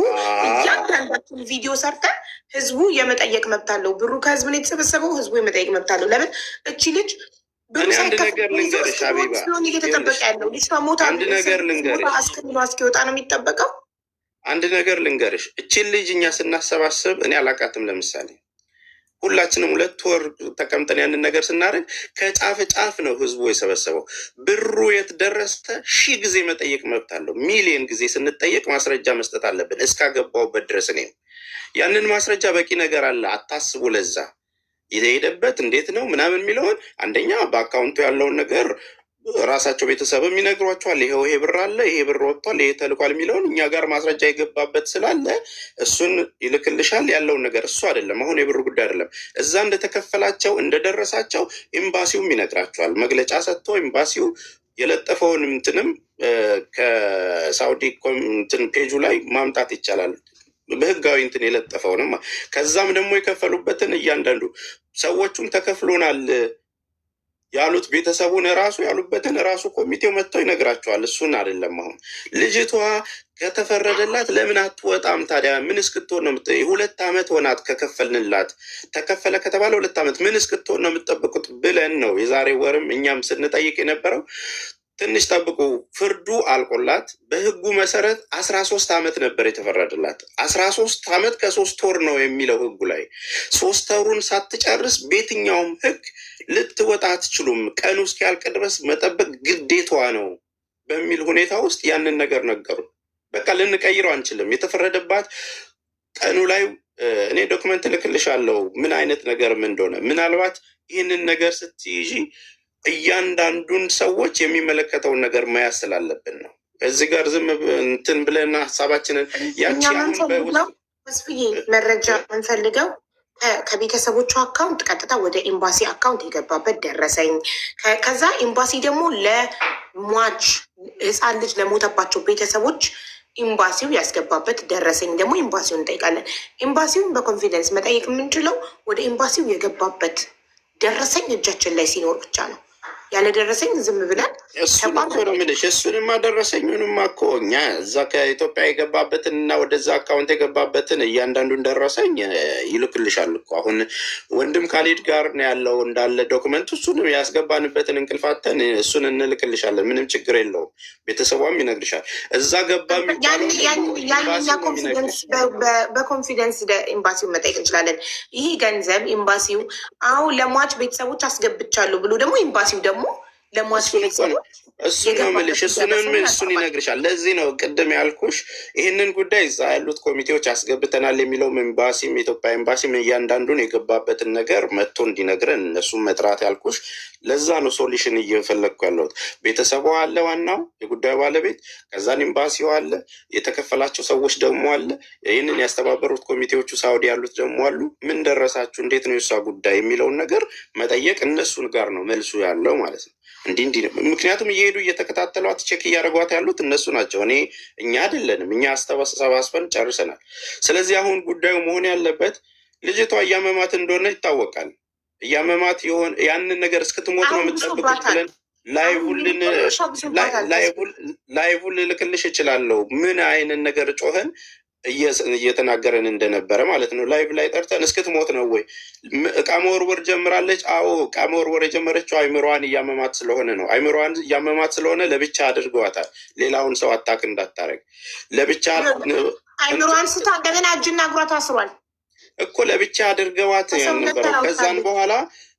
እያንዳንዳችን ቪዲዮ ሰርተን ህዝቡ የመጠየቅ መብት አለው። ብሩ ከህዝብ ነው የተሰበሰበው፣ ህዝቡ የመጠየቅ መብት አለው። ለምን እቺ ልጅ ብሩ ሳይከፍል እየተጠበቀ ያለው ልጅ ሞታ አስከሚሏ እስኪወጣ ነው የሚጠበቀው። አንድ ነገር ልንገርሽ፣ እቺን ልጅ እኛ ስናሰባስብ እኔ አላቃትም። ለምሳሌ ሁላችንም 2 ወር ተቀምጠን ያንን ነገር ስናደርግ ከጫፍ ጫፍ ነው ህዝቡ የሰበሰበው። ብሩ የት ደረሰ 1000 ጊዜ መጠየቅ መብት አለው። ሚሊዮን ጊዜ ስንጠየቅ ማስረጃ መስጠት አለብን። እስካገባውበት ድረስ እኔ ያንን ማስረጃ በቂ ነገር አለ። አታስቡ። ለዛ የሄደበት እንዴት ነው ምናምን የሚለውን አንደኛ በአካውንቱ ያለውን ነገር ራሳቸው ቤተሰብም ይነግሯቸዋል። ይሄው ይሄ ብር አለ፣ ይሄ ብር ወጥቷል፣ ይሄ ተልኳል የሚለውን እኛ ጋር ማስረጃ የገባበት ስላለ እሱን ይልክልሻል። ያለውን ነገር እሱ አይደለም አሁን የብር ጉዳይ አይደለም። እዛ እንደተከፈላቸው እንደደረሳቸው ኤምባሲውም ይነግራቸዋል። መግለጫ ሰጥቶ ኤምባሲው የለጠፈውን እንትንም ከሳውዲ እንትን ፔጁ ላይ ማምጣት ይቻላል። በህጋዊ እንትን የለጠፈውንም ከዛም ደግሞ የከፈሉበትን እያንዳንዱ ሰዎቹም ተከፍሎናል ያሉት ቤተሰቡን ራሱ ያሉበትን ራሱ ኮሚቴው መጥተው ይነግራቸዋል። እሱን አይደለም አሁን ልጅቷ ከተፈረደላት ለምን አትወጣም ታዲያ? ምን እስክትሆን ነው 2 ዓመት ሆናት ከከፈልንላት። ተከፈለ ከተባለ 2 ዓመት ምን እስክትሆን ነው የምትጠብቁት ብለን ነው የዛሬ ወርም እኛም ስንጠይቅ የነበረው። ትንሽ ጠብቁ፣ ፍርዱ አልቆላት በህጉ መሰረት 13 ዓመት ነበር የተፈረደላት። 13 ዓመት ከ3 ወር ነው የሚለው ህጉ ላይ። 3 ወሩን ሳትጨርስ በየትኛውም ህግ ልትወጣ አትችሉም። ቀኑ እስኪያልቅ ድረስ መጠበቅ ግዴታዋ ነው በሚል ሁኔታ ውስጥ ያንን ነገር ነገሩ። በቃ ልንቀይረው አንችልም። የተፈረደባት ቀኑ ላይ እኔ ዶክመንት ልክልሻለሁ ምን አይነት ነገርም እንደሆነ። ምናልባት ይህንን ነገር ስትይዢ እያንዳንዱን ሰዎች የሚመለከተውን ነገር መያዝ ስላለብን ነው። እዚህ ጋር ዝም እንትን ብለን ሀሳባችንን ያቺ መስፍዬ መረጃ የምንፈልገው ከቤተሰቦቹ አካውንት ቀጥታ ወደ ኤምባሲ አካውንት የገባበት ደረሰኝ፣ ከዛ ኤምባሲ ደግሞ ለሟች ህፃን ልጅ ለሞተባቸው ቤተሰቦች ኤምባሲው ያስገባበት ደረሰኝ ደግሞ ኤምባሲውን እንጠይቃለን። ኤምባሲውን በኮንፊደንስ መጠየቅ የምንችለው ወደ ኤምባሲው የገባበት ደረሰኝ እጃችን ላይ ሲኖር ብቻ ነው። ያለ ደረሰኝ ዝም ብለን እሱን እኮ ነው የምልሽ። እሱንማ ደረሰኙንማ እኮ እኛ እዛ ከኢትዮጵያ የገባበትን እና ወደዛ አካውንት የገባበትን እያንዳንዱን ደረሰኝ ይልክልሻል እኮ። አሁን ወንድም ካሊድ ጋር ነው ያለው እንዳለ ዶክመንት፣ እሱን ያስገባንበትን እንቅልፋተን እሱን እንልክልሻለን። ምንም ችግር የለውም። ቤተሰቧም ይነግርሻል። እዛ ገባ የሚባለው በኮንፊደንስ ኤምባሲውን መጠየቅ እንችላለን። ይህ ገንዘብ ኤምባሲው አሁን ለሟች ቤተሰቦች አስገብቻለሁ ብሎ ደግሞ ኤምባሲው ደግሞ እሱን ነው የምልሽ። እሱን ይነግርሻል። ለዚህ ነው ቅድም ያልኩሽ ይህንን ጉዳይ እዛ ያሉት ኮሚቴዎች አስገብተናል የሚለውም ኤምባሲም የኢትዮጵያ ኤምባሲም እያንዳንዱን የገባበትን ነገር መጥቶ እንዲነግረን እነሱም መጥራት ያልኩሽ ለዛ ነው። ሶሉሽን እየፈለግኩ ያለሁት ቤተሰቡ አለ፣ ዋናው የጉዳዩ ባለቤት፣ ከዛን ኤምባሲው አለ፣ የተከፈላቸው ሰዎች ደግሞ አለ፣ ይህንን ያስተባበሩት ኮሚቴዎቹ ሳውዲ ያሉት ደግሞ አሉ። ምን ደረሳችሁ፣ እንዴት ነው የሷ ጉዳይ የሚለውን ነገር መጠየቅ እነሱን ጋር ነው መልሱ ያለው ማለት ነው። እንዲህ ነው። ምክንያቱም እየሄዱ እየተከታተሏት ቼክ እያደረጓት ያሉት እነሱ ናቸው። እኛ አይደለንም። እኛ አስተባስበን ጨርሰናል። ስለዚህ አሁን ጉዳዩ መሆን ያለበት ልጅቷ እያመማት እንደሆነ ይታወቃል። እያመማት የሆነ ያንን ነገር እስክትሞት ነው የምትጠብቁት ብለን ላይቡን ልልክልሽ እችላለሁ። ምን አይነት ነገር ጮኸን እየተናገረን እንደነበረ ማለት ነው። ላይቭ ላይ ጠርተን እስክትሞት ነው ወይ እቃ መወርወር ጀምራለች? አዎ እቃ መወርወር የጀመረችው አይምሯን እያመማት ስለሆነ ነው። አይምሯን እያመማት ስለሆነ ለብቻ አድርገዋታል። ሌላውን ሰው አታክ እንዳታረግ ለብቻ አይምሯን ስታ እንደገና እጅና እግሯ ታስሯል እኮ ለብቻ አድርገዋት ነበረው። ከዛን በኋላ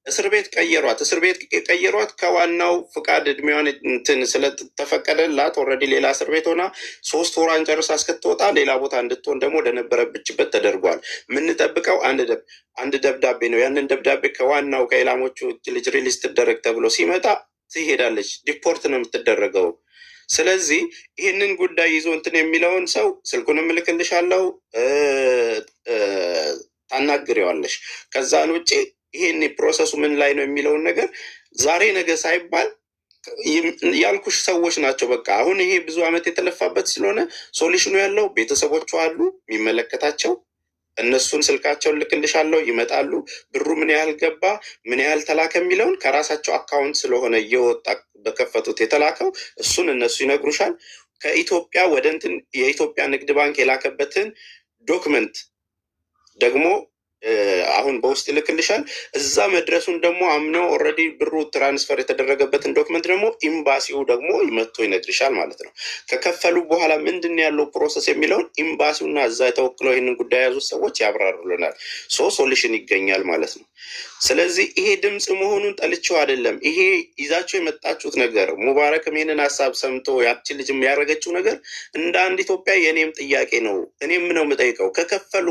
እስር ቤት ቀየሯት። እስር ቤት ቀየሯት ከዋናው ፍቃድ እድሜዋን እንትን ስለተፈቀደላት ኦልሬዲ ሌላ እስር ቤት ሆና 3 ወሯን ጨርሳ እስክትወጣ ሌላ ቦታ እንድትሆን ደግሞ ወደነበረብችበት ተደርጓል። የምንጠብቀው አንድ ደብዳቤ ነው። ያንን ደብዳቤ ከዋናው ከኢላሞቹ ልጅ ሪሊዝ ትደረግ ተብሎ ሲመጣ ትሄዳለች። ዲፖርት ነው የምትደረገው። ስለዚህ ይህንን ጉዳይ ይዞ እንትን የሚለውን ሰው ስልኩንም እልክልሻለሁ፣ ታናግሪዋለሽ። ከዛን ውጭ ይሄን ፕሮሰሱ ምን ላይ ነው የሚለውን ነገር ዛሬ ነገ ሳይባል ያልኩሽ ሰዎች ናቸው። በቃ አሁን ይሄ ብዙ ዓመት የተለፋበት ስለሆነ ሶሉሽኑ ያለው ቤተሰቦቹ አሉ የሚመለከታቸው፣ እነሱን ስልካቸውን ልክልሻለሁ፣ ይመጣሉ። ብሩ ምን ያህል ገባ ምን ያህል ተላከ የሚለውን ከራሳቸው አካውንት ስለሆነ እየወጣ በከፈቱት የተላከው እሱን እነሱ ይነግሩሻል። ከኢትዮጵያ ወደ እንትን የኢትዮጵያ ንግድ ባንክ የላከበትን ዶክመንት ደግሞ አሁን በውስጥ ይልክልሻል። እዛ መድረሱን ደግሞ አምነው ኦልሬዲ ብሩ ትራንስፈር የተደረገበትን ዶክመንት ደግሞ ኤምባሲው ደግሞ መጥቶ ይነግርሻል ማለት ነው። ከከፈሉ በኋላ ምንድን ያለው ፕሮሰስ የሚለውን ኤምባሲውና እዛ የተወክለው ይህንን ጉዳይ የያዙት ሰዎች ያብራሩልናል። ሶሉሽን ይገኛል ማለት ነው። ስለዚህ ይሄ ድምፅ መሆኑን ጠልቼው አይደለም። ይሄ ይዛቸው የመጣችሁት ነገር ሙባረክም ይህንን ሀሳብ ሰምቶ ያችን ልጅ ያደረገችው ነገር እንደ አንድ ኢትዮጵያ የእኔም ጥያቄ ነው። እኔም ነው የምጠይቀው። ከከፈሉ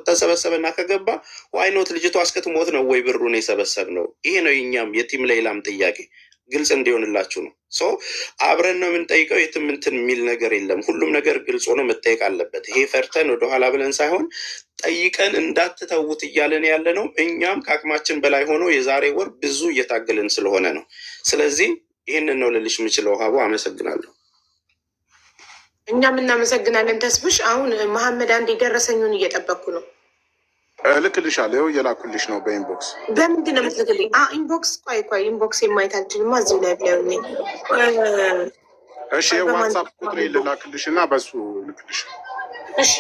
ተሰበሰበና ከገባ ዋይኖት ልጅቷ እስክትሞት ነው ወይ ብሩን የሰበሰብ ነው? ይሄ ነው የኛም የቲም ሌላም ጥያቄ። ግልጽ እንዲሆንላችሁ ነው። አብረን ነው የምንጠይቀው። የትም እንትን የሚል ነገር የለም። ሁሉም ነገር ግልጽ ሆኖ መጠየቅ አለበት። ይሄ ፈርተን ወደኋላ ብለን ሳይሆን ጠይቀን እንዳትተዉት እያለን ያለ ነው። እኛም ከአቅማችን በላይ ሆኖ የዛሬ ወር ብዙ እየታገልን ስለሆነ ነው። ስለዚህ ይህንን ነው ልልሽ የምችለው። ሀቡ አመሰግናለሁ። እኛም እናመሰግናለን። ተስብሽ አሁን መሐመድ አንድ የደረሰኙን እየጠበቅኩ ነው። እልክልሻለሁ። የላኩልሽ ነው በኢንቦክስ። በምንድን ነው የምትልክልኝ? ኢንቦክስ ቆይ ኢንቦክስ የማየት አልችልም። እዚሁ ላይ ብለው እሺ፣ የዋትሳፕ ቁጥር ልላክልሽ እና በሱ ልክልሽ። እሺ